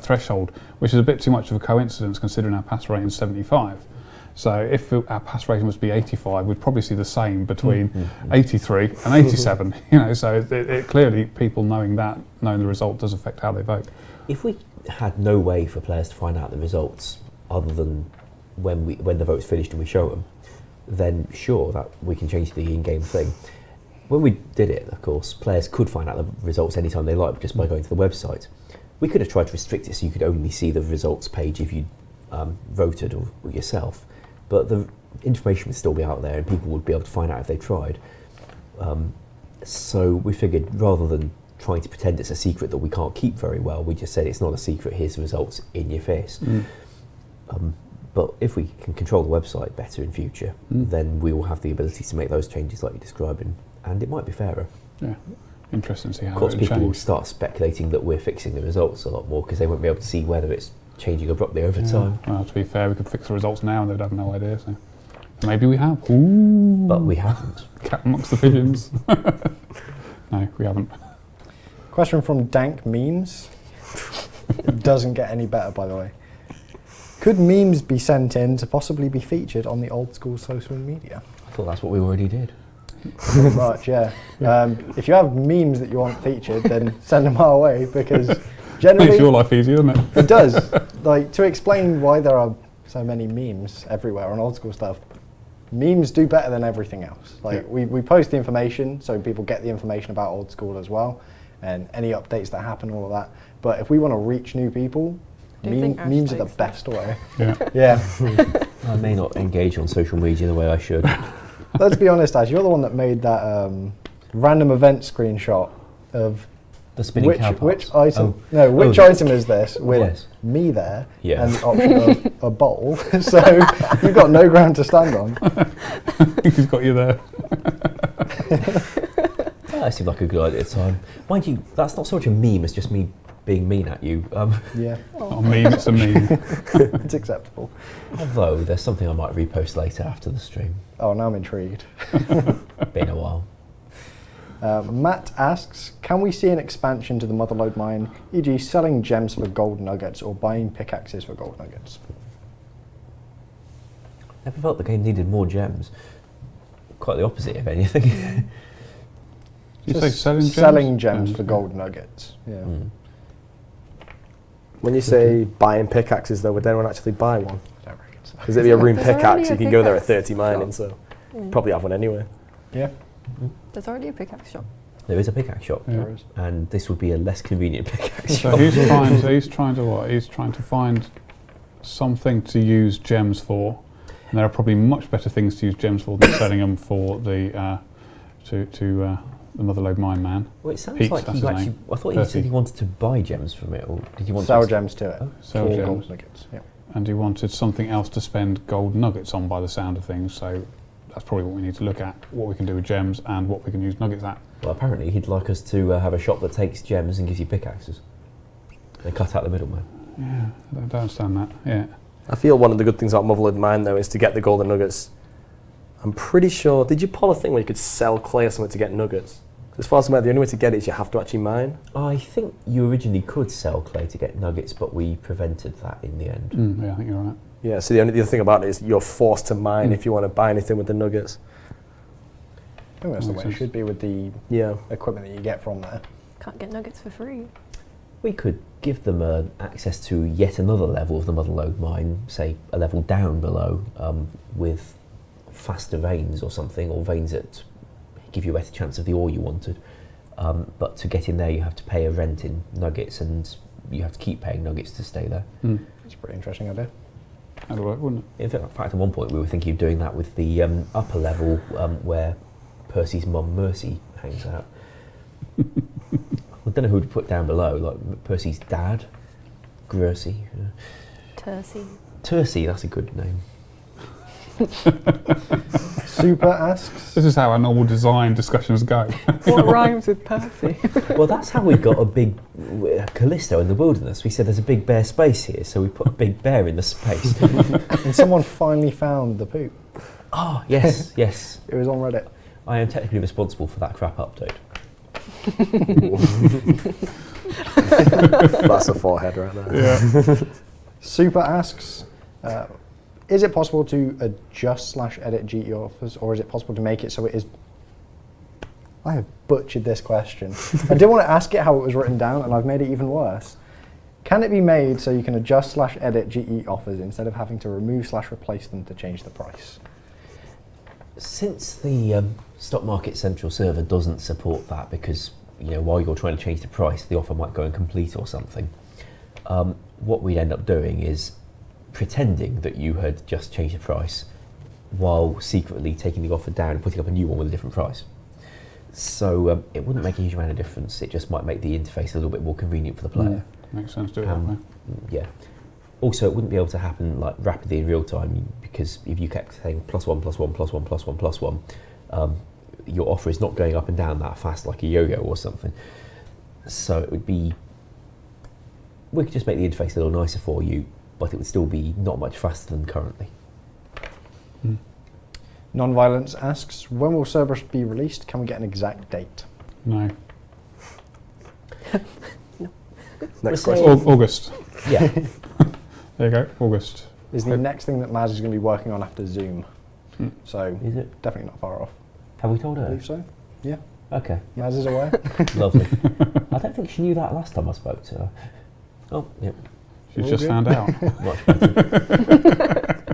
Speaker 5: threshold, which is a bit too much of a coincidence considering our pass rating is 75. So if our pass rating was to be 85, we'd probably see the same between 83 and 87. You know, so it clearly people knowing the result does affect how they vote.
Speaker 2: If we had no way for players to find out the results other than when the vote's finished and we show them, then sure, that we can change the in-game thing. When we did it, of course, players could find out the results anytime they like just by going to the website. We could have tried to restrict it so you could only see the results page if you voted or yourself, but the information would still be out there and people would be able to find out if they tried. So we figured rather than trying to pretend it's a secret that we can't keep very well, we just said it's not a secret, here's the results in your face. But if we can control the website better in future, then we will have the ability to make those changes like you're describing, and it might be fairer.
Speaker 5: Yeah, interesting to see how
Speaker 2: Of course,
Speaker 5: it
Speaker 2: people will
Speaker 5: change.
Speaker 2: start speculating that we're fixing the results a lot more because they won't be able to see whether it's changing abruptly over time.
Speaker 5: Well, to be fair, we could fix the results now and they'd have no idea. So maybe we have. Ooh.
Speaker 2: But we haven't.
Speaker 5: Cat amongst the pigeons. No, we haven't.
Speaker 1: Question from Dank Memes. It doesn't get any better, by the way. Could memes be sent in to possibly be featured on the Old School social media?
Speaker 2: I thought that's what we already did.
Speaker 1: Pretty much, yeah. If you have memes that you want featured, then send them our way because generally
Speaker 5: Makes your life easier, doesn't it?
Speaker 1: it does. Like, to explain why there are so many memes everywhere on Old School stuff, memes do better than everything else. Like, we post the information so people get the information about Old School as well, and any updates that happen, all of that. But if we want to reach new people, memes are the best way. Yeah.
Speaker 2: I may not engage on social media the way I should.
Speaker 1: Let's be honest, Ash, you're the one that made that random event screenshot of
Speaker 2: The spinning cow
Speaker 1: which
Speaker 2: parts.
Speaker 1: item. No, which item is this with me there and the option of a bowl? So you've got no ground to stand on.
Speaker 5: He's got you there.
Speaker 2: That seemed like a good idea at the time. Mind you, that's not so much a meme as just me being mean at you.
Speaker 1: Yeah.
Speaker 5: Not a meme, it's a meme.
Speaker 1: It's acceptable.
Speaker 2: Although there's something I might repost later after the stream.
Speaker 1: Oh, now I'm intrigued.
Speaker 2: Been a while.
Speaker 1: Matt asks, can we see an expansion to the Motherload mine, e.g. selling gems for gold nuggets or buying pickaxes for gold nuggets?
Speaker 2: Never felt the game needed more gems. Quite the opposite, if anything.
Speaker 5: You say selling gems?
Speaker 1: Selling gems for gold nuggets, yeah.
Speaker 4: When you say buying pickaxes, though, would anyone actually buy one?
Speaker 1: I don't reckon so.
Speaker 4: Because it'd be a rune
Speaker 3: There's already
Speaker 4: pickaxe,
Speaker 3: a
Speaker 4: you can go there at
Speaker 3: pickaxe
Speaker 4: 30 mining, so probably have one anyway.
Speaker 1: Yeah,
Speaker 3: There's already a pickaxe shop.
Speaker 2: There is a pickaxe shop,
Speaker 1: there is.
Speaker 2: and this would be a less convenient pickaxe
Speaker 5: So
Speaker 2: shop.
Speaker 5: he's trying to what? He's trying to find something to use gems for. And there are probably much better things to use gems for than selling them for the the Motherload mine man.
Speaker 2: Well, it sounds
Speaker 5: Pete's,
Speaker 2: like
Speaker 5: that's
Speaker 2: you
Speaker 5: his
Speaker 2: actually.
Speaker 5: name.
Speaker 2: I thought you said he wanted to buy gems from it, or did you want
Speaker 1: Sell
Speaker 2: to
Speaker 1: gems to it.
Speaker 5: Sell
Speaker 1: for
Speaker 5: gems.
Speaker 1: gold nuggets, yeah.
Speaker 5: And he wanted something else to spend gold nuggets on by the sound of things. So that's probably what we need to look at, what we can do with gems and what we can use nuggets at.
Speaker 2: Well, apparently he'd like us to have a shop that takes gems and gives you pickaxes. They cut out the middleman.
Speaker 5: Yeah, I don't understand that. Yeah.
Speaker 4: I feel one of the good things about Motherload Mine, though, is to get the golden nuggets. I'm pretty sure, did you pull a thing where you could sell clay or something to get nuggets? As far as I'm aware, the only way to get it is you have to actually mine.
Speaker 2: I think you originally could sell clay to get nuggets, but we prevented that in the end.
Speaker 5: Yeah, I think you're right.
Speaker 4: Yeah, so the other thing about it is you're forced to mine if you want to buy anything with the nuggets.
Speaker 1: I think that's the way it should be with the equipment that you get from there.
Speaker 3: Can't get nuggets for free.
Speaker 2: We could give them access to yet another level of the Motherload mine, say a level down below, with faster veins or something, or veins that give you a better chance of the ore you wanted. But to get in there, you have to pay a rent in nuggets, and you have to keep paying nuggets to stay there.
Speaker 1: It's a pretty interesting idea.
Speaker 5: That'd work, wouldn't it?
Speaker 2: In fact, at one point we were thinking of doing that with the upper level where Percy's mum Mercy hangs out. I don't know who to put down below, like Percy's dad, Grursey. Turcy, that's a good name.
Speaker 1: Super asks.
Speaker 5: This is how our normal design discussions go.
Speaker 3: What rhymes with Percy?
Speaker 2: Well, that's how we got a big Callisto in the wilderness. We said there's a big bare space here, so we put a big bear in the space.
Speaker 1: And someone finally found the poop.
Speaker 2: Oh, yes, yes.
Speaker 1: It was on Reddit.
Speaker 2: I am technically responsible for that crap update.
Speaker 4: That's a forehead right there.
Speaker 5: Yeah.
Speaker 1: Super asks, is it possible to adjust/edit GE offers, or is it possible to make it so it is... I have butchered this question. I did want to ask it how it was written down, and I've made it even worse. Can it be made so you can adjust/edit GE offers instead of having to remove/replace them to change the price?
Speaker 2: Since the Stock Market Central server doesn't support that, because while you're trying to change the price, the offer might go incomplete or something, what we'd end up doing is pretending that you had just changed the price while secretly taking the offer down and putting up a new one with a different price. So it wouldn't make a huge amount of difference. It just might make the interface a little bit more convenient for the player.
Speaker 5: Makes sense to do it that way.
Speaker 2: Yeah. Also, it wouldn't be able to happen like rapidly in real time, because if you kept saying +1, +1, +1, +1, +1, your offer is not going up and down that fast like a yo-yo or something. So it would be... We could just make the interface a little nicer for you, but it would still be not much faster than currently.
Speaker 1: Non-Violence asks, when will Cerberus be released? Can we get an exact date?
Speaker 5: No.
Speaker 4: Next
Speaker 2: We're
Speaker 4: question.
Speaker 5: August.
Speaker 2: Yeah.
Speaker 5: There you go, August.
Speaker 1: Is the next thing that Maz is going to be working on after Zoom. So
Speaker 2: Is it?
Speaker 1: definitely not far off.
Speaker 2: Have we told
Speaker 1: I
Speaker 2: her?
Speaker 1: believe so. Yeah.
Speaker 2: Okay.
Speaker 1: Maz is aware.
Speaker 2: Lovely. I don't think she knew that last time I spoke to her. Oh, yeah.
Speaker 5: She's
Speaker 1: All
Speaker 5: just
Speaker 1: good.
Speaker 5: found out.
Speaker 2: Much better.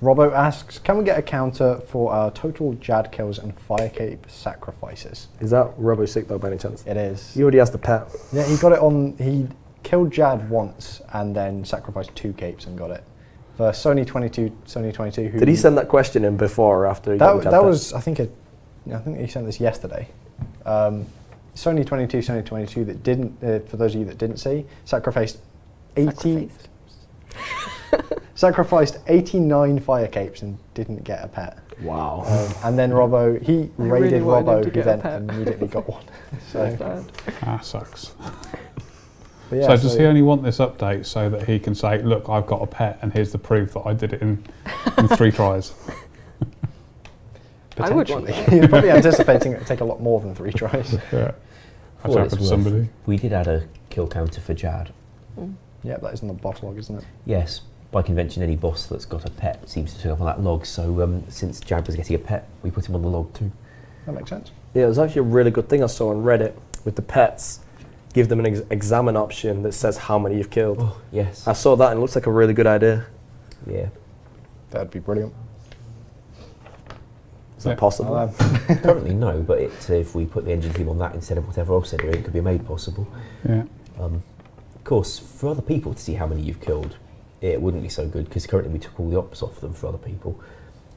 Speaker 1: Robbo asks, can we get a counter for our total Jad kills and Firecape sacrifices?
Speaker 4: Is that Robo Sick though by any chance?
Speaker 1: It is.
Speaker 4: He already has the pet.
Speaker 1: Yeah, he got it on. He killed Jad once and then sacrificed 2 capes and got it. For Sony 22. Who
Speaker 4: Did he send that question in before or after? He got the Jad
Speaker 1: That
Speaker 4: pet?
Speaker 1: was, I think he sent this yesterday. Sony 22 that didn't. For those of you that didn't see, sacrificed 89 fire capes and didn't get a pet.
Speaker 4: Wow.
Speaker 1: And then Robbo, he raided
Speaker 3: really wanted him
Speaker 1: Robbo,
Speaker 3: to
Speaker 1: who
Speaker 3: get a
Speaker 1: then
Speaker 3: pet.
Speaker 1: immediately got one.
Speaker 3: So
Speaker 1: So,
Speaker 3: sad.
Speaker 5: Sucks.
Speaker 1: but yeah,
Speaker 5: So does he only want this update so that he can say, look, I've got a pet and here's the proof that I did it in 3 tries?
Speaker 3: I would
Speaker 1: potentially.
Speaker 3: want
Speaker 1: He's probably anticipating it to take a lot more than 3 tries.
Speaker 5: Yeah.
Speaker 2: For
Speaker 5: That's
Speaker 2: what
Speaker 5: happened
Speaker 2: it's
Speaker 5: to
Speaker 2: worth,
Speaker 5: somebody.
Speaker 2: we did add a kill counter for Jad.
Speaker 1: Yeah, that is in the boss log, isn't it?
Speaker 2: Yes, by convention, any boss that's got a pet seems to turn up on that log. So since Jad was getting a pet, we put him on the log too.
Speaker 1: That makes sense.
Speaker 4: Yeah, it was actually a really good thing I saw on Reddit with the pets. Give them an examine option that says how many you've killed.
Speaker 2: Oh, yes.
Speaker 4: I saw that and it looks like a really good idea.
Speaker 2: Yeah.
Speaker 1: That'd be brilliant.
Speaker 4: Is that possible?
Speaker 2: Currently, no, but if we put the engine team on that instead of whatever else they're doing, it could be made possible.
Speaker 5: Yeah.
Speaker 2: Of course, for other people to see how many you've killed, it wouldn't be so good, because currently we took all the ops off them for other people.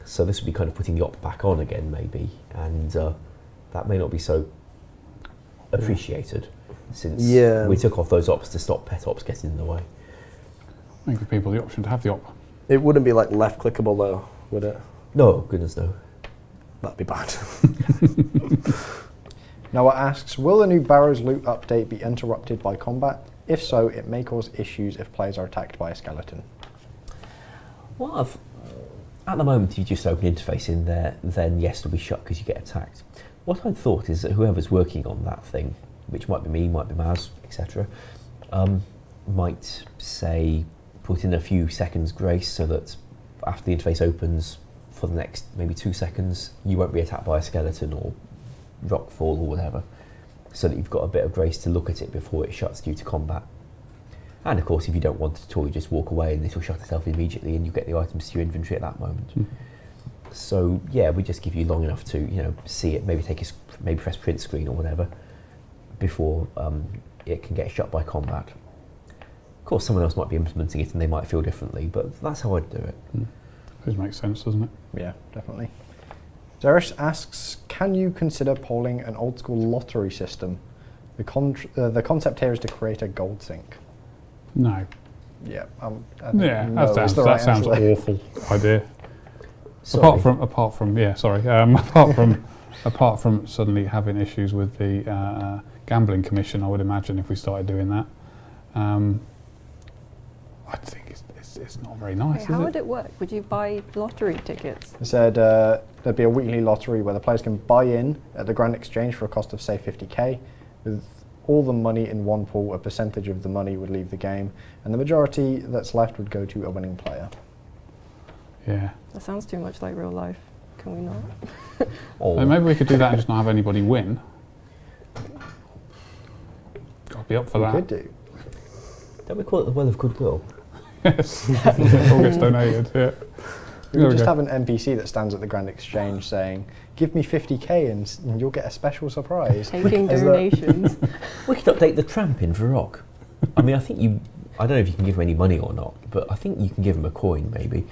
Speaker 2: So this would be kind of putting the op back on again, maybe, and that may not be so appreciated, since we took off those ops to stop pet ops getting in the way.
Speaker 5: Give people the option to have the op.
Speaker 4: It wouldn't be like left clickable though, would it?
Speaker 2: No, goodness no.
Speaker 4: That'd be bad.
Speaker 1: Noah asks, will the new Barrows loot update be interrupted by combat? If so, it may cause issues if players are attacked by a skeleton.
Speaker 2: Well, at the moment, you just open interface in there, then yes, it'll be shut because you get attacked. What I'd thought is that whoever's working on that thing, which might be me, might be Maz, etc., might say put in a few seconds grace so that after the interface opens for the next maybe 2 seconds, you won't be attacked by a skeleton or rock fall or whatever, so that you've got a bit of grace to look at it before it shuts due to combat. And of course, if you don't want it at all, you just walk away and it'll shut itself immediately and you get the items to your inventory at that moment. So yeah, we just give you long enough to see it, maybe press print screen or whatever, before it can get shut by combat. Of course, someone else might be implementing it and they might feel differently, but that's how I'd do it.
Speaker 5: This makes sense, doesn't it?
Speaker 1: Yeah, definitely. Zeresh asks, can you consider polling an old school lottery system? The concept here is to create a gold sink.
Speaker 5: No.
Speaker 1: Yeah,
Speaker 5: Yeah,
Speaker 1: no
Speaker 5: that
Speaker 1: is the
Speaker 5: sounds,
Speaker 1: right
Speaker 5: that sounds
Speaker 1: answer.
Speaker 5: awful idea.
Speaker 2: Sorry.
Speaker 5: Apart from suddenly having issues with the gambling commission, I would imagine if we started doing that, I think it's not very nice.
Speaker 3: How would it work? Would you buy lottery tickets?
Speaker 1: It said there'd be a weekly lottery where the players can buy in at the Grand Exchange for a cost of, say, 50k. With all the money in one pool, a percentage of the money would leave the game, and the majority that's left would go to a winning player.
Speaker 5: Yeah.
Speaker 3: That sounds too much like real life. Can we not?
Speaker 2: Oh.
Speaker 5: Maybe we could do that and just not have anybody win. I'd be up for
Speaker 1: We
Speaker 5: that.
Speaker 1: could do.
Speaker 2: Don't we call it the Well of Goodwill?
Speaker 5: Yes. All gets donated. Yeah.
Speaker 1: We
Speaker 5: There
Speaker 1: could
Speaker 5: we
Speaker 1: just
Speaker 5: go.
Speaker 1: have an NPC that stands at the Grand Exchange saying, give me 50k and you'll get a special surprise.
Speaker 3: Taking
Speaker 1: As the-
Speaker 3: donations.
Speaker 2: We could update the tramp in Varrock. I mean, I don't know if you can give him any money or not, but I think you can give him a coin, maybe.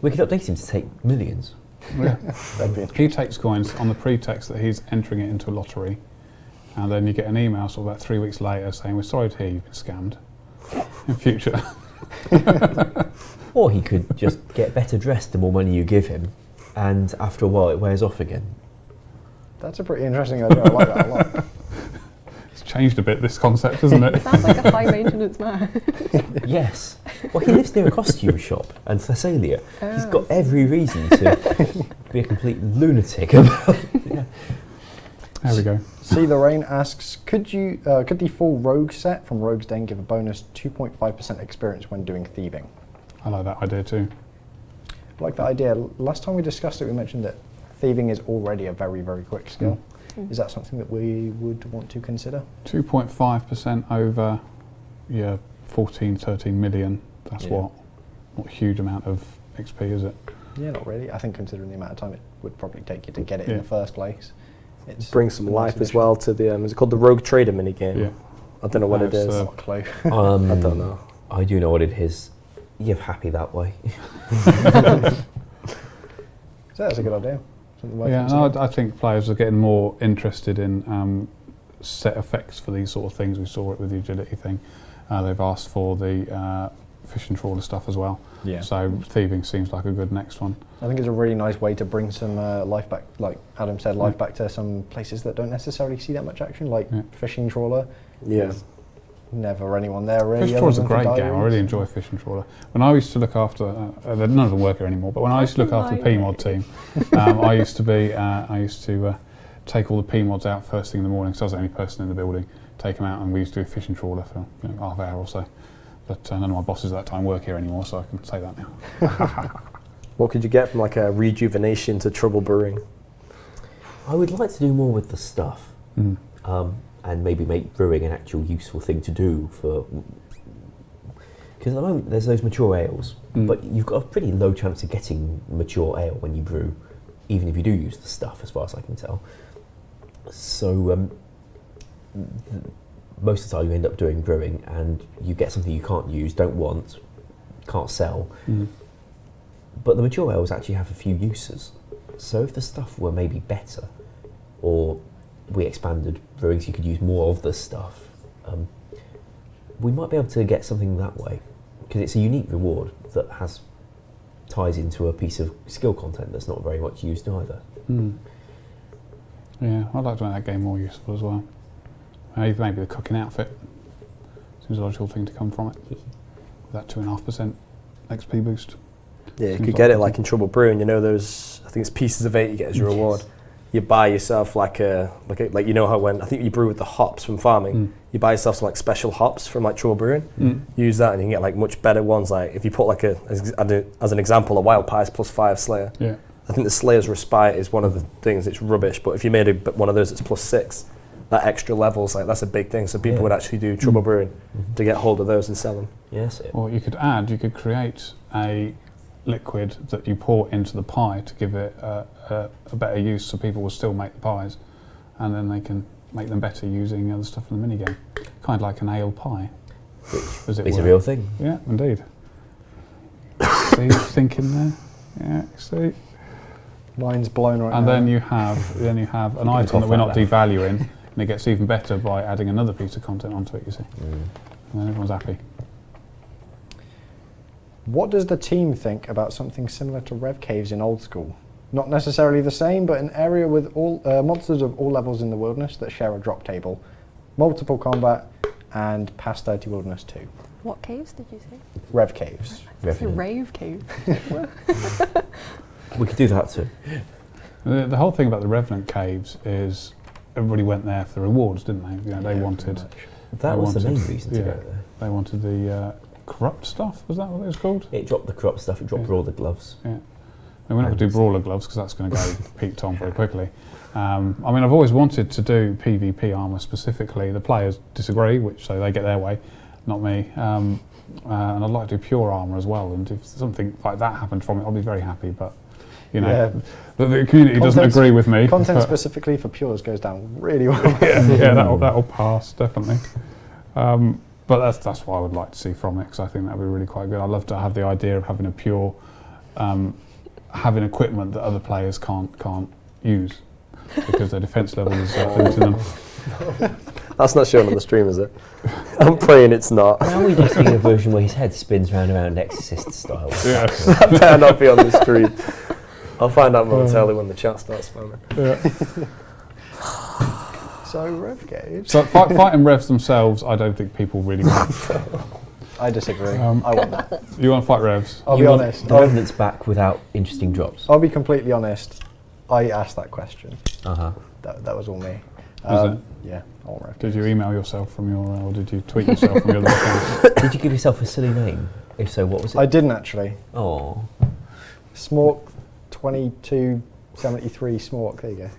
Speaker 2: We could update him to take millions.
Speaker 5: Yeah.
Speaker 1: That'd be
Speaker 5: He takes coins on the pretext that he's entering it into a lottery, and then you get an email sort of about 3 weeks later saying, we're sorry to hear you've been scammed in future.
Speaker 2: Or he could just get better dressed the more money you give him, and after a while it wears off again.
Speaker 1: That's a pretty interesting idea. I like that a lot.
Speaker 5: It's changed a bit, this concept, isn't it?
Speaker 3: Sounds like a high maintenance man.
Speaker 2: Yes. Well, he lives near a costume shop and Thessalia. He's
Speaker 3: Oh.
Speaker 2: got every reason to be a complete lunatic about yeah.
Speaker 5: There we go.
Speaker 1: See the Rain asks, could the full Rogue set from Rogue's Den give a bonus 2.5% experience when doing thieving?
Speaker 5: I like that idea too.
Speaker 1: I like that idea. Last time we discussed it, we mentioned that thieving is already a very, very quick skill. Is that something that we would want to consider?
Speaker 5: 2.5% over 14, 13 million. That's
Speaker 1: Yeah.
Speaker 5: not a huge amount of XP, is it?
Speaker 1: Yeah, not really. I think considering the amount of time it would probably take you to get it in
Speaker 5: Yeah.
Speaker 1: the first place. It's
Speaker 4: Bring some
Speaker 1: a nice
Speaker 4: life as
Speaker 1: addition.
Speaker 4: well to the. Is it called the Rogue Trader minigame?
Speaker 5: Yeah.
Speaker 4: I don't know what it
Speaker 5: It's,
Speaker 4: is.
Speaker 1: Not a clue.
Speaker 4: I don't know.
Speaker 2: I do know what it is. You're happy that way.
Speaker 1: So that's a good idea. Something worth
Speaker 5: Yeah,
Speaker 1: considering.
Speaker 5: no, I think players are getting more interested in set effects for these sort of things. We saw it with the agility thing. They've asked for the fish and trawler stuff as well.
Speaker 1: Yeah.
Speaker 5: So thieving seems like a good next one.
Speaker 1: I think it's a really nice way to bring some life back, like Adam said, life back to some places that don't necessarily see that much action, like fishing trawler.
Speaker 4: Yeah.
Speaker 1: There's never anyone there really.
Speaker 5: Fish
Speaker 1: other
Speaker 5: Trawler's a
Speaker 1: than for
Speaker 5: great game. I
Speaker 1: diaries.
Speaker 5: really enjoy Fish and Trawler. When I used to look after, none of them work here anymore, but when I used to look after the PMod team, I used to take all the PMods out first thing in the morning, so I was the only person in the building, take them out, and we used to do Fish and Trawler for half an hour or so. But none of my bosses at that time work here anymore, so I can say that now.
Speaker 4: What could you get from like a rejuvenation to trouble brewing?
Speaker 2: I would like to do more with the stuff, and maybe make brewing an actual useful thing to do for. Because at the moment there's those mature ales, but you've got a pretty low chance of getting mature ale when you brew, even if you do use the stuff, as far as I can tell. So most of the time you end up doing brewing, and you get something you can't use, don't want, can't sell. But the mature ales actually have a few uses. So if the stuff were maybe better, or we expanded brewing so you could use more of the stuff, we might be able to get something that way, because it's a unique reward that ties into a piece of skill content that's not very much used either.
Speaker 5: Yeah, I'd like to make that game more useful as well. Maybe the cooking outfit seems a logical thing to come from it. With that 2.5% XP boost.
Speaker 4: Yeah, you
Speaker 5: Seems
Speaker 4: could get it
Speaker 5: good.
Speaker 4: like in Trouble Brewing. You know, those, I think it's pieces of 8 you get as your reward. You buy yourself like you know how when I think you brew with the hops from farming, you buy yourself some like special hops from like Trouble Brewing. Use that and you can get like much better ones. Like if you put like as an example, a Wild Pies +5 Slayer.
Speaker 5: Yeah.
Speaker 4: I think the Slayer's Respite is one of the things that's rubbish, but if you made one of those that's +6, that extra levels, like that's a big thing. So people would actually do Trouble Brewing to get hold of those and sell them.
Speaker 2: Yes.
Speaker 5: Or you could create a liquid that you pour into the pie to give it a better use, so people will still make the pies, and then they can make them better using other stuff in the minigame. Kind of like an ale pie.
Speaker 2: It's a real thing.
Speaker 5: Yeah, indeed. See, thinking there. Yeah, see.
Speaker 1: Mind's blown right
Speaker 5: And
Speaker 1: now.
Speaker 5: then you have an item that we're not devaluing, and it gets even better by adding another piece of content onto it. You see, and everyone's happy.
Speaker 1: What does the team think about something similar to Rev Caves in Old School? Not necessarily the same, but an area with all monsters of all levels in the wilderness that share a drop table, multiple combat, and past 30 wilderness 2.
Speaker 3: What caves did you say?
Speaker 1: Rev Caves.
Speaker 3: It's a rave cave.
Speaker 2: We could do that too.
Speaker 5: The whole thing about the Revenant caves is everybody went there for the rewards, didn't they? You know, they wanted.
Speaker 2: That was the main reason to
Speaker 5: yeah,
Speaker 2: go there.
Speaker 5: They wanted the corrupt stuff. Was that what it was called?
Speaker 2: It dropped the corrupt stuff. It dropped all the gloves.
Speaker 5: Yeah. And we're not going to do brawler gloves because that's going to go peaked on very quickly. I mean, I've always wanted to do PvP armour specifically. The players disagree, which so they get their way, not me. And I'd like to do pure armour as well. And if something like that happened from it, I'll be very happy. But you know, the community doesn't agree with me.
Speaker 1: Content specifically for pures goes down really well.
Speaker 5: yeah, that'll pass definitely. But that's what I would like to see from it because I think that'd be really quite good. I'd love to have the idea of having a pure, having equipment that other players can't use because their defence level is limited them.
Speaker 4: That's not shown on the stream, is it? I'm praying it's not.
Speaker 2: Now we just see a version where his head spins round and around Exorcist style.
Speaker 5: Yes.
Speaker 4: That better not be on the stream. I'll find out momentarily when the chat starts spamming.
Speaker 5: Yeah.
Speaker 1: So Rev Caves.
Speaker 5: So fighting revs themselves, I don't think people really want.
Speaker 1: I disagree. I want that.
Speaker 5: You want to fight revs?
Speaker 1: I'll be
Speaker 2: You want
Speaker 1: honest.
Speaker 2: the Revenant's back without interesting drops.
Speaker 1: I'll be completely honest. I asked that question.
Speaker 2: Uh-huh.
Speaker 1: That was all me.
Speaker 5: Was it?
Speaker 1: Yeah, I want Rev
Speaker 5: Did
Speaker 1: Caves.
Speaker 5: you email yourself from your, or did you tweet yourself from your other account?
Speaker 2: Did you give yourself a silly name? If so, what was it?
Speaker 1: I didn't actually.
Speaker 2: Oh.
Speaker 1: Smork 2273 Smork. There you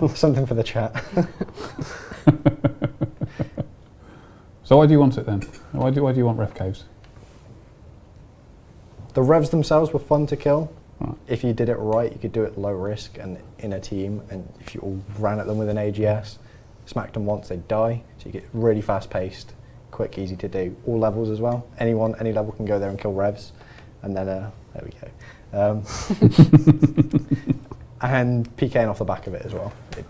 Speaker 1: go. Something for the chat.
Speaker 5: So why do you want it then? Why do you want Rev Caves?
Speaker 1: The revs themselves were fun to kill.
Speaker 5: Right.
Speaker 1: If you did it right, you could do it low risk and in a team. And if you all ran at them with an AGS, smacked them once, they'd die. So you get really fast paced, quick, easy to do. All levels as well. Anyone, any level can go there and kill revs. And then, there we go. And PKing off the back of it as well. It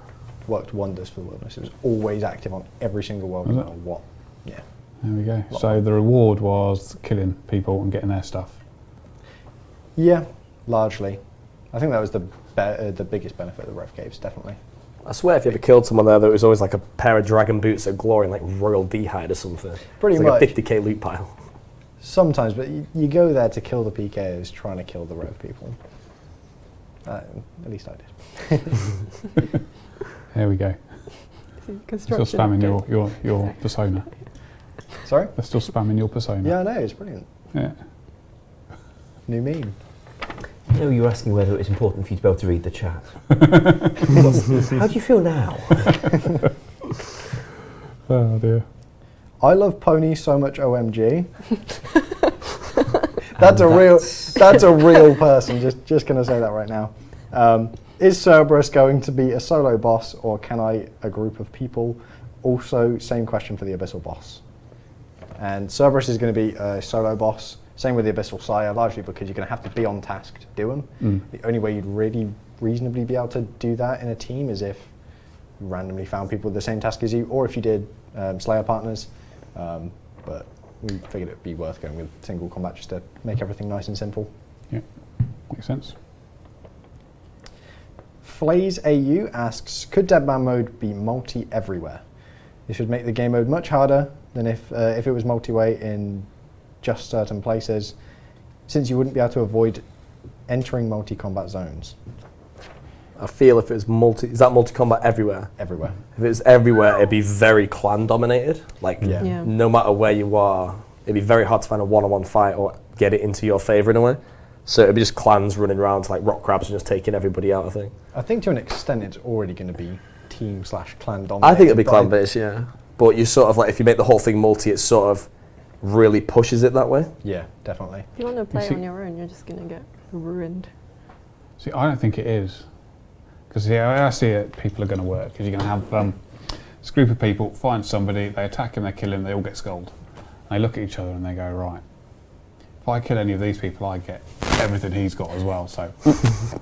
Speaker 1: worked wonders for the wilderness. It was always active on every single world, no matter what. Yeah.
Speaker 5: There we go. So the reward was killing people and getting their stuff.
Speaker 1: Yeah, largely. I think that was the biggest benefit of the Rev Caves, definitely.
Speaker 4: I swear if you ever killed someone there was always like a pair of dragon boots at glory and like royal D-hide or something.
Speaker 1: Pretty
Speaker 4: It's
Speaker 1: much.
Speaker 4: like a 50k loot pile.
Speaker 1: Sometimes, but you go there to kill the PKs trying to kill the Rev people. At least I did.
Speaker 5: There we go. Still spamming your persona.
Speaker 1: Sorry?
Speaker 5: They're still spamming your persona.
Speaker 1: Yeah, I know, it's brilliant.
Speaker 5: Yeah.
Speaker 1: New meme.
Speaker 2: You know, you were asking whether it's important for you to be able to read the chat. How do you feel now?
Speaker 5: Oh dear.
Speaker 1: I love ponies so much, OMG. That's a real person. Just gonna say that right now. Is Cerberus going to be a solo boss, or can a group of people? Also, same question for the Abyssal boss. And Cerberus is going to be a solo boss. Same with the Abyssal Sire, largely because you're going to have to be on task to do them. The only way you'd really reasonably be able to do that in a team is if you randomly found people with the same task as you, or if you did Slayer partners. But we figured it would be worth going with single combat just to make everything nice and simple.
Speaker 5: Yeah, makes sense.
Speaker 1: Flays AU asks, could Deadman mode be multi everywhere? This would make the game mode much harder than if it was multi-way in just certain places, since you wouldn't be able to avoid entering multi-combat zones.
Speaker 4: I feel if it was is that multi-combat everywhere?
Speaker 1: Everywhere.
Speaker 4: If it was everywhere, it'd be very clan dominated. Like,
Speaker 1: Yeah.
Speaker 4: no matter where you are, it'd be very hard to find a one-on-one fight or get it into your favour in a way. So it'd be just clans running around like rock crabs and just taking everybody out, I think.
Speaker 1: I think to an extent it's already going to be team/clan dominated.
Speaker 4: I think it'd be clan-based, yeah. But you sort of like, if you make the whole thing multi, it sort of really pushes it that way.
Speaker 1: Yeah, definitely.
Speaker 3: If you want to play
Speaker 5: see-
Speaker 3: on your own, you're just going to get ruined.
Speaker 5: See, I don't think it is. Because I see it, people are going to work. Because you're going to have This group of people find somebody, they attack him, they kill him, they all get skulled. They look at each other and they go, right, if I kill any of these people, I get everything he's got as well, so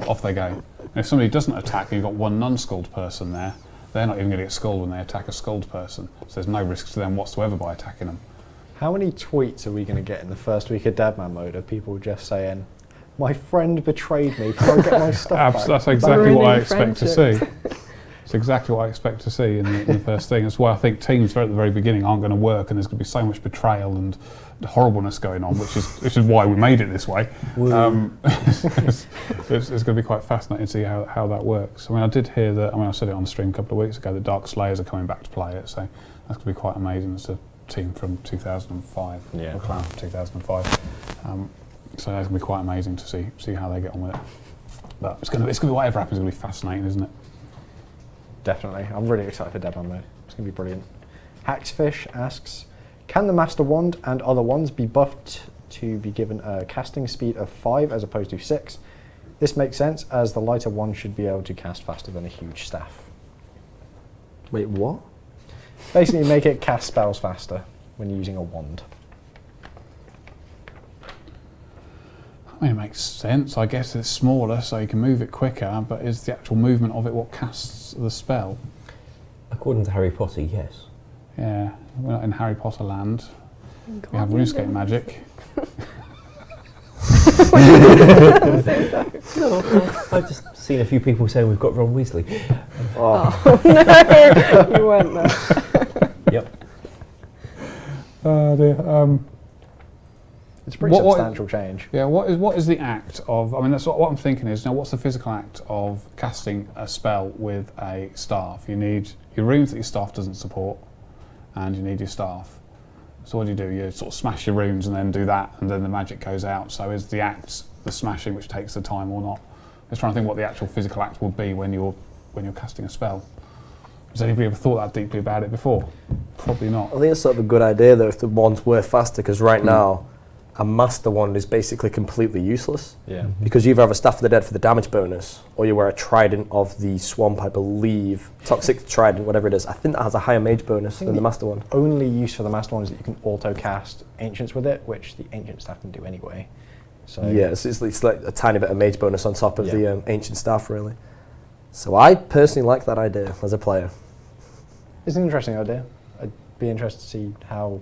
Speaker 5: off they go. And if somebody doesn't attack and you've got one non-skulled person there, they're not even going to get skulled when they attack a skulled person, so there's no risk to them whatsoever by attacking them.
Speaker 1: How many tweets are we going to get in the first week of Deadman mode of people just saying, my friend betrayed me, can I get my stuff back?
Speaker 5: That's exactly what I expect to see. It's exactly what I expect to see in the first thing. That's why I think teams at the very beginning aren't going to work, and there's going to be so much betrayal and horribleness going on, which is why we made it this way. It's going to be quite fascinating to see how that works. I mean, I did hear that, I said it on the stream a couple of weeks ago, that Dark Slayers are coming back to play it, so that's going to be quite amazing. It's a team from 2005,
Speaker 1: yeah.
Speaker 5: a clan from 2005. So that's going to be quite amazing to see how they get on with it. But it's going to be whatever happens, it's going to be fascinating, isn't it?
Speaker 1: Definitely. I'm really excited for Deadman mode. It's going to be brilliant. Hacksfish asks, can the Master Wand and other wands be buffed to be given a casting speed of 5 as opposed to 6? This makes sense, as the lighter wand should be able to cast faster than a huge staff.
Speaker 4: Wait, what?
Speaker 1: Basically make it cast spells faster when using a wand.
Speaker 5: I mean, it makes sense. I guess it's smaller, so you can move it quicker, but is the actual movement of it what casts the spell?
Speaker 2: According to Harry Potter, yes.
Speaker 5: Yeah, we're not in Harry Potter land. We have RuneScape magic.
Speaker 2: No, I've just seen a few people saying we've got Ron Weasley.
Speaker 3: Oh no, you weren't there.
Speaker 2: Yep.
Speaker 1: It's a pretty substantial change.
Speaker 5: Yeah, what is the act of, that's what I'm thinking is, now what's the physical act of casting a spell with a staff? You need your runes that your staff doesn't support, and you need your staff. So what do? You sort of smash your runes and then do that, and then the magic goes out. So is the act the smashing which takes the time or not? I'm just trying to think what the actual physical act would be when you're casting a spell. Has anybody ever thought that deeply about it before? Probably not.
Speaker 4: I think it's sort of a good idea though if the wands were faster, because right now a Master Wand is basically completely useless.
Speaker 1: Yeah.
Speaker 4: Because you either have a Staff of the Dead for the damage bonus, or you wear a Trident of the Swamp, I believe. Toxic Trident, whatever it is. I think that has a higher mage bonus than the Master Wand.
Speaker 1: Only use for the Master Wand is that you can auto-cast Ancients with it, which the Ancient Staff can do anyway. So
Speaker 4: yeah, it's like a tiny bit of mage bonus on top of the Ancient Staff, really. So I personally like that idea as a player.
Speaker 1: It's an interesting idea. I'd be interested to see how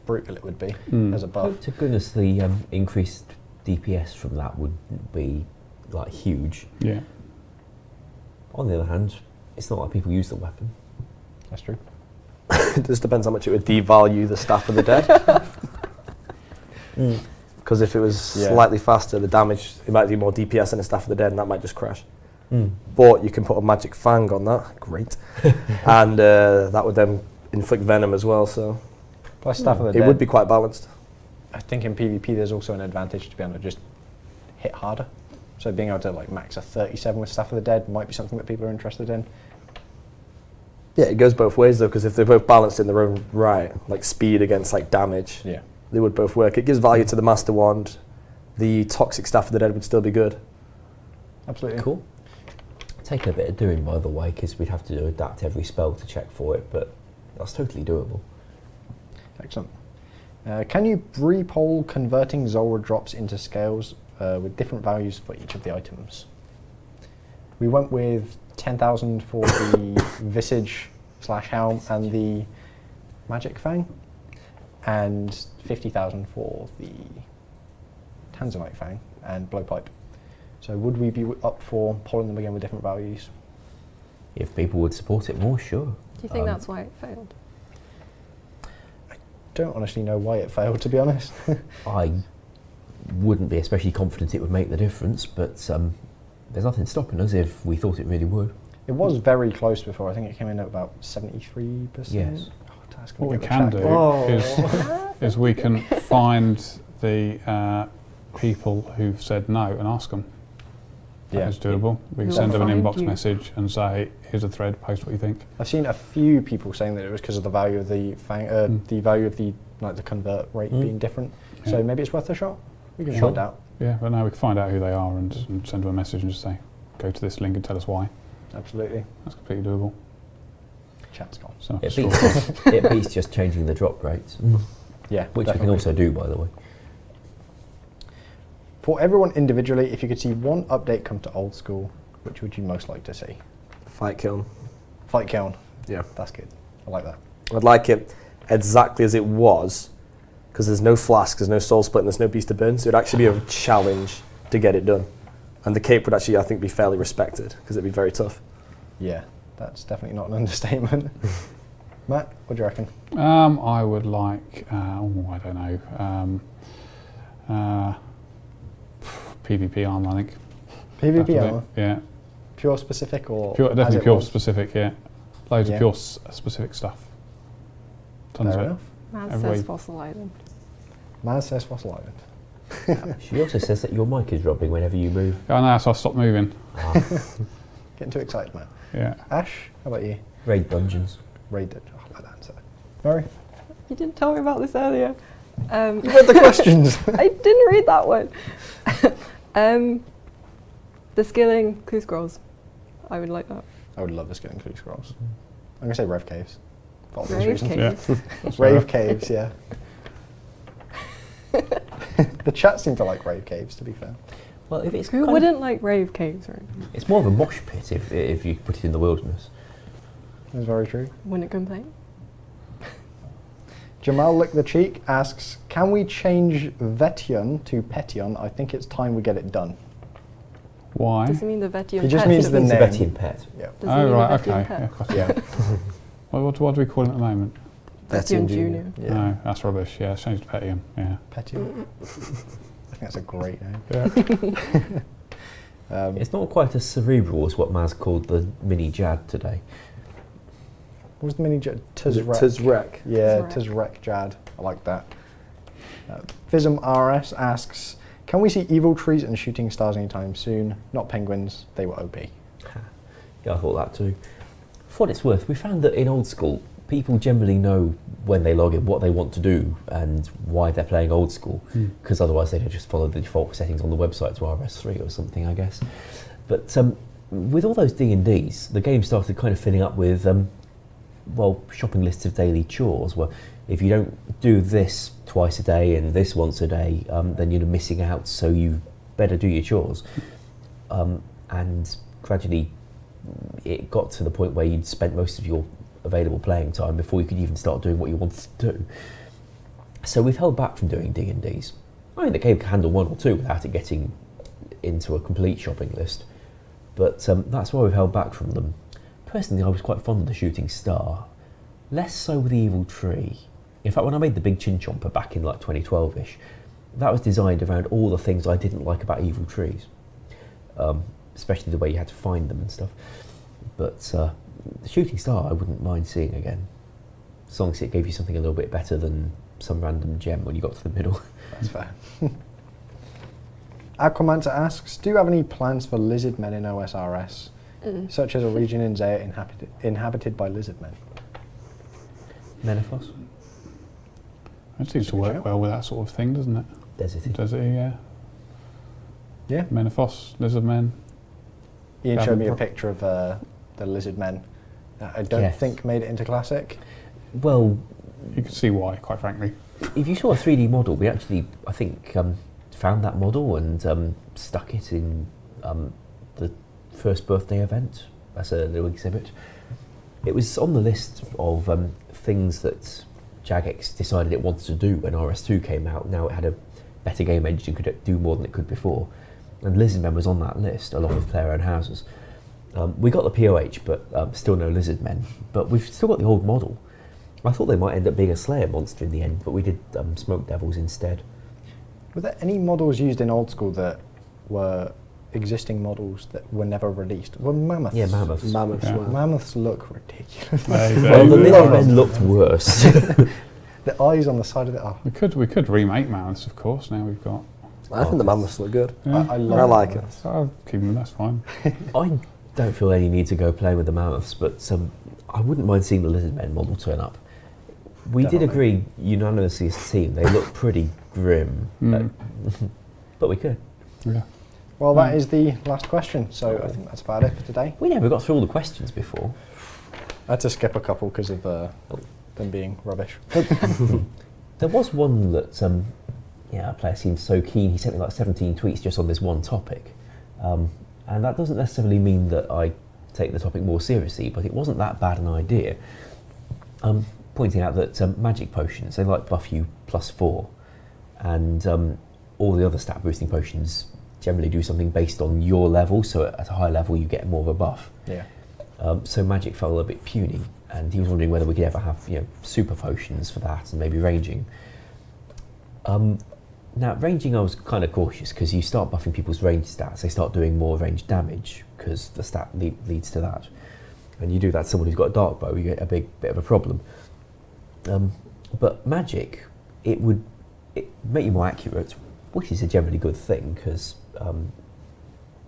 Speaker 1: brutal it would be as a buff.
Speaker 2: Hope to goodness the increased DPS from that would be like huge.
Speaker 5: Yeah.
Speaker 2: On the other hand, it's not like people use the weapon.
Speaker 1: That's true.
Speaker 4: It just depends how much it would devalue the Staff of the Dead. Because if it was slightly faster, the damage, it might do more DPS than a Staff of the Dead, and that might just crash. But you can put a Magic Fang on that, great. And that would then inflict venom as well, so
Speaker 1: Plus Staff of the Dead.
Speaker 4: It would be quite balanced.
Speaker 1: I think in PvP there's also an advantage to be able to just hit harder. So being able to like max a 37 with Staff of the Dead might be something that people are interested in.
Speaker 4: Yeah, it goes both ways though, because if they're both balanced in their own right, like speed against like damage, they would both work. It gives value to the Master Wand. The Toxic Staff of the Dead would still be good.
Speaker 1: Absolutely.
Speaker 2: Cool. Take a bit of doing, by the way, because we'd have to adapt every spell to check for it, but that's totally doable.
Speaker 1: Excellent. Can you pre-poll converting Zulrah drops into scales with different values for each of the items? We went with 10,000 for the Visage / Helm and the Magic Fang, and 50,000 for the Tanzanite Fang and Blowpipe. So would we be up for polling them again with different values?
Speaker 2: If people would support it more, sure.
Speaker 3: Do you think that's why it failed?
Speaker 1: Don't honestly know why it failed, to be honest.
Speaker 2: I wouldn't be especially confident it would make the difference, but there's nothing stopping us if we thought it really would.
Speaker 1: It was very close before. I think it came in at about 73%.
Speaker 2: Yes.
Speaker 5: What we can do is we can find the people who've said no and ask them. That is doable. We can send them an inbox message and say, here's a thread, post what you think.
Speaker 1: I've seen a few people saying that it was because of the value of the the value of the convert rate being different. So maybe it's worth a shot. We can find out.
Speaker 5: Yeah, but now we can find out who they are and send them a message and just say, go to this link and tell us why.
Speaker 1: Absolutely.
Speaker 5: That's completely doable.
Speaker 1: Chat's gone.
Speaker 5: So
Speaker 2: It beats just changing the drop rates,
Speaker 1: Yeah,
Speaker 2: which
Speaker 1: definitely.
Speaker 2: we can also do, by the way.
Speaker 1: For everyone individually, if you could see one update come to Old School, which would you most like to see?
Speaker 4: Fight kiln.
Speaker 1: Fight Kiln.
Speaker 4: Yeah.
Speaker 1: That's good. I like that.
Speaker 4: I'd like it exactly as it was, because there's no flask, there's no soul split, and there's no beast to burn, so it'd actually be a challenge to get it done. And the cape would actually, I think, be fairly respected, because it'd be very tough.
Speaker 1: Yeah, that's definitely not an understatement. Matt, what do you reckon?
Speaker 5: I would like, I don't know, PvP armor, I think.
Speaker 1: PvP
Speaker 5: That's
Speaker 1: armor?
Speaker 5: Yeah.
Speaker 1: Pure specific or
Speaker 5: Definitely
Speaker 1: as it
Speaker 5: pure
Speaker 1: was?
Speaker 5: specific, yeah. Loads
Speaker 1: Yeah.
Speaker 5: of pure specific stuff. Tons
Speaker 1: Fair
Speaker 5: of
Speaker 1: enough.
Speaker 3: Man
Speaker 5: Everybody-
Speaker 3: says Fossil Island.
Speaker 1: Man says Fossil Island.
Speaker 2: She also says that your mic is rubbing whenever you move.
Speaker 5: it. I know, so I stopped moving.
Speaker 1: Getting too excited, Matt.
Speaker 5: Yeah.
Speaker 1: Ash, how about you?
Speaker 2: Raid dungeons.
Speaker 1: Raid it. Oh, I like that answer. Mary?
Speaker 3: You didn't tell me about this earlier.
Speaker 1: You read the questions.
Speaker 3: I didn't read that one. The skilling clue scrolls. I would like that.
Speaker 1: I would love this getting clue scrolls. I'm going to say Rev Caves. For obvious
Speaker 3: Rave
Speaker 1: reasons.
Speaker 3: caves.
Speaker 5: That's
Speaker 1: Rave
Speaker 5: fair.
Speaker 1: Caves, yeah. The chat seemed to like Rave Caves, to be fair.
Speaker 2: Well, if it's
Speaker 3: Who
Speaker 2: kind of-
Speaker 3: wouldn't like rave caves, right?
Speaker 2: it's more of a mosh pit if you put it in the wilderness.
Speaker 1: That's very true.
Speaker 3: Wouldn't complain.
Speaker 1: Jamal Lick the Cheek asks, can we change Vetion to Petion? I think it's time we get it done.
Speaker 5: Why?
Speaker 3: Does it mean the Vetian
Speaker 1: He just
Speaker 3: pet?
Speaker 1: means the
Speaker 2: It's a
Speaker 1: name.
Speaker 2: Vetian pet.
Speaker 1: Yeah.
Speaker 3: Does it
Speaker 5: Oh,
Speaker 3: mean
Speaker 5: right,
Speaker 3: the Vetian
Speaker 5: okay.
Speaker 3: pet?
Speaker 5: Yeah, gotcha.
Speaker 1: Yeah.
Speaker 5: What do we call him at the moment?
Speaker 3: Vetian Junior.
Speaker 1: Yeah.
Speaker 5: No, that's rubbish. Yeah, it's changed to Petium. Yeah.
Speaker 1: Petion. I think that's a great name.
Speaker 5: Yeah.
Speaker 2: It's not quite as cerebral as what Maz called the mini Jad today.
Speaker 1: What was the mini Jad?
Speaker 4: Is it
Speaker 1: Tuzrek.
Speaker 4: Tuzrek?
Speaker 1: Yeah,
Speaker 3: Tuzrek.
Speaker 1: Tuzrek Jad. I like that. Fism RS asks, can we see evil trees and shooting stars anytime soon? Not penguins, they were OP.
Speaker 2: Yeah, I thought that too. For what it's worth, we found that in Old School, people generally know when they log in what they want to do and why they're playing Old School, because otherwise they'd just follow the default settings on the website to RS3 or something, I guess. But with all those D&Ds, the game started kind of filling up with, shopping lists of daily chores, where if you don't do this twice a day and this once a day, then you're missing out, so you better do your chores. And gradually it got to the point where you'd spent most of your available playing time before you could even start doing what you wanted to do. So we've held back from doing D&Ds. I mean, the game can handle one or two without it getting into a complete shopping list, but that's why we've held back from them. Personally, I was quite fond of the shooting star, less so with the evil tree. In fact, when I made the big chin chomper back in like 2012-ish, that was designed around all the things I didn't like about evil trees, especially the way you had to find them and stuff. But the shooting star I wouldn't mind seeing again, as long as it gave you something a little bit better than some random gem when you got to the middle.
Speaker 1: That's fair. Aquamancer asks, do you have any plans for lizard men in OSRS, such as a region in Zaya inhabited by lizard men?
Speaker 2: Menaphos?
Speaker 5: It seems to work well with that sort of thing, doesn't it?
Speaker 2: Deserty.
Speaker 5: Does it? Yeah.
Speaker 1: Yeah.
Speaker 5: Menaphos, lizard men.
Speaker 1: Ian
Speaker 5: Yeah,
Speaker 1: showed me a
Speaker 5: but-
Speaker 1: picture of the lizard men that I don't
Speaker 2: Yes.
Speaker 1: think made it into Classic.
Speaker 2: Well,
Speaker 5: You can see why, quite frankly.
Speaker 2: if you saw a 3D model, we actually, I think, found that model and stuck it in the first birthday event as a little exhibit. It was on the list of things that Jagex decided it wanted to do when RS2 came out. Now it had a better game engine, could do more than it could before. And Lizardmen was on that list, along with player-owned houses. We got the POH, but still no Lizardmen. But we've still got the old model. I thought they might end up being a Slayer monster in the end, but we did Smoke Devils instead.
Speaker 1: Were there any models used in Old School that were existing models that were never released? Were mammoths?
Speaker 2: Yeah, mammoths.
Speaker 4: Mammoths.
Speaker 5: Yeah.
Speaker 4: Wow.
Speaker 1: Mammoths look ridiculous.
Speaker 2: Well, the Lizardmen looked worse.
Speaker 1: The eyes on the side of it are.
Speaker 5: We could remake Mammoths, of course. Now we've got.
Speaker 4: I think the mammoths look good.
Speaker 5: Yeah.
Speaker 1: I love
Speaker 4: I like it.
Speaker 1: mammoths.
Speaker 5: I'll keep them. That's fine.
Speaker 2: I don't feel any need to go playing with the mammoths, but I wouldn't mind seeing the Lizardmen model turn up. We did
Speaker 1: Definitely.
Speaker 2: agree unanimously as a team, they look pretty grim, but we could.
Speaker 5: Yeah.
Speaker 1: Well, that is the last question, so I think that's about it for today.
Speaker 2: We never got through all the questions before.
Speaker 1: I had to skip a couple because of them being rubbish.
Speaker 2: There was one that a player seemed so keen. He sent me like 17 tweets just on this one topic, and that doesn't necessarily mean that I take the topic more seriously, but it wasn't that bad an idea. Pointing out that magic potions, they like buff you +4, and all the other stat boosting potions generally do something based on your level, so at a high level you get more of a buff.
Speaker 1: Yeah.
Speaker 2: So magic felt a bit puny, and he was wondering whether we could ever have super potions for that and maybe ranging. Now ranging I was kind of cautious because you start buffing people's range stats, they start doing more range damage because the stat leads to that. And you do that to someone who's got a dark bow, you get a bit of a problem. But magic, it would make you more accurate, which is a generally good thing because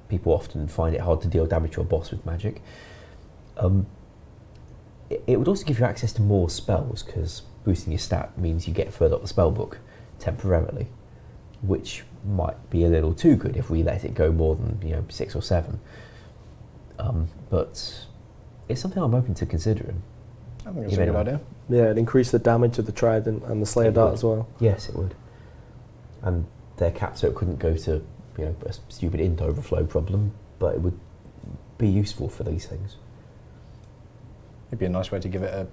Speaker 2: people often find it hard to deal damage to a boss with magic. It would also give you access to more spells because boosting your stat means you get further up the spell book temporarily, which might be a little too good if we let it go more than 6 or 7. But it's something I'm open to considering.
Speaker 1: I think it's a good idea.
Speaker 4: Yeah, it increased the damage of the Trident and the Slayer Dart as well.
Speaker 2: Yes, it would. And they're capped so it couldn't go to a stupid int overflow problem, but it would be useful for these things.
Speaker 1: It'd be a nice way to give it a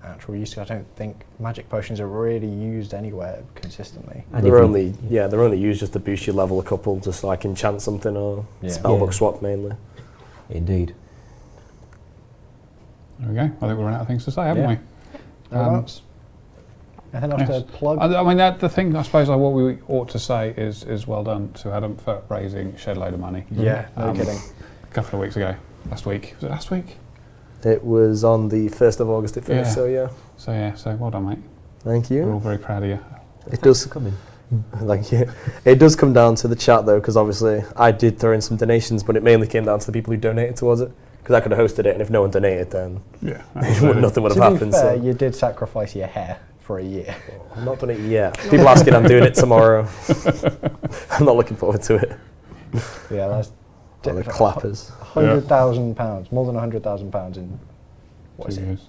Speaker 1: actual use. I don't think magic potions are really used anywhere consistently.
Speaker 2: And
Speaker 4: they're only used just to boost your level a couple, just like enchant something or spellbook swap mainly.
Speaker 2: Indeed.
Speaker 5: There we go. I think we've run out of things to say, haven't we?
Speaker 1: Anything else to plug?
Speaker 5: I mean, the thing I suppose what we ought to say is well done to Adam for raising a shed load of money.
Speaker 1: Yeah, no kidding.
Speaker 5: A couple of weeks ago, last week. Was it last week?
Speaker 4: It was on the 1st of August it finished, so yeah.
Speaker 5: So well done, mate.
Speaker 4: Thank you.
Speaker 5: We're all very proud of you.
Speaker 4: It does come in. Thank you. It does come down to the chat though, because obviously I did throw in some donations, but it mainly came down to the people who donated towards it. Because I could have hosted it, and if no one donated, then nothing would have happened.
Speaker 1: To be fair, you did sacrifice your hair for a year.
Speaker 4: I've not done it yet. People asking, I'm doing it tomorrow. I'm not looking forward to it.
Speaker 1: Yeah, that's
Speaker 4: the clappers.
Speaker 1: £100,000, more than £100,000 in what is
Speaker 5: 2 years.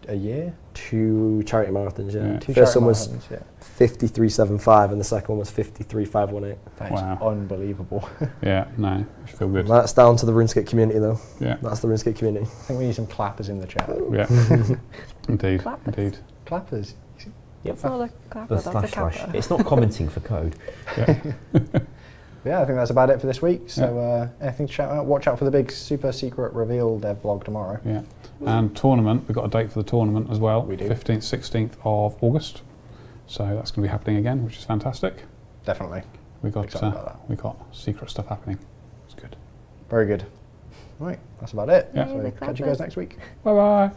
Speaker 1: A year?
Speaker 4: 2 charity marathons, yeah.
Speaker 1: Two
Speaker 4: First
Speaker 1: charity
Speaker 4: one was
Speaker 1: marathons, yeah.
Speaker 4: 53.75 and the second one was 53.518.
Speaker 1: That is unbelievable.
Speaker 5: Yeah, no, you should feel good.
Speaker 4: That's down to the RuneScape community though.
Speaker 5: Yeah.
Speaker 4: That's the RuneScape community.
Speaker 1: I think we need some clappers in the chat.
Speaker 5: Yeah. Indeed.
Speaker 3: Clappers.
Speaker 5: Indeed.
Speaker 1: Clappers?
Speaker 2: Yep.
Speaker 3: It's not a clapper, that's a kappa.
Speaker 2: It's not commenting for code.
Speaker 1: Yeah, I think that's about it for this week. So anything to shout out? Watch out for the big super secret reveal dev blog tomorrow.
Speaker 5: Yeah. And tournament, we've got a date for the tournament as well.
Speaker 1: We do.
Speaker 5: 15th, 16th of August. So that's going to be happening again, which is fantastic.
Speaker 1: Definitely.
Speaker 5: We got
Speaker 1: Excited about
Speaker 5: we got secret stuff happening. It's good.
Speaker 1: Very good. Right, that's about it.
Speaker 5: Yeah.
Speaker 1: So catch you guys next week.
Speaker 5: Bye bye.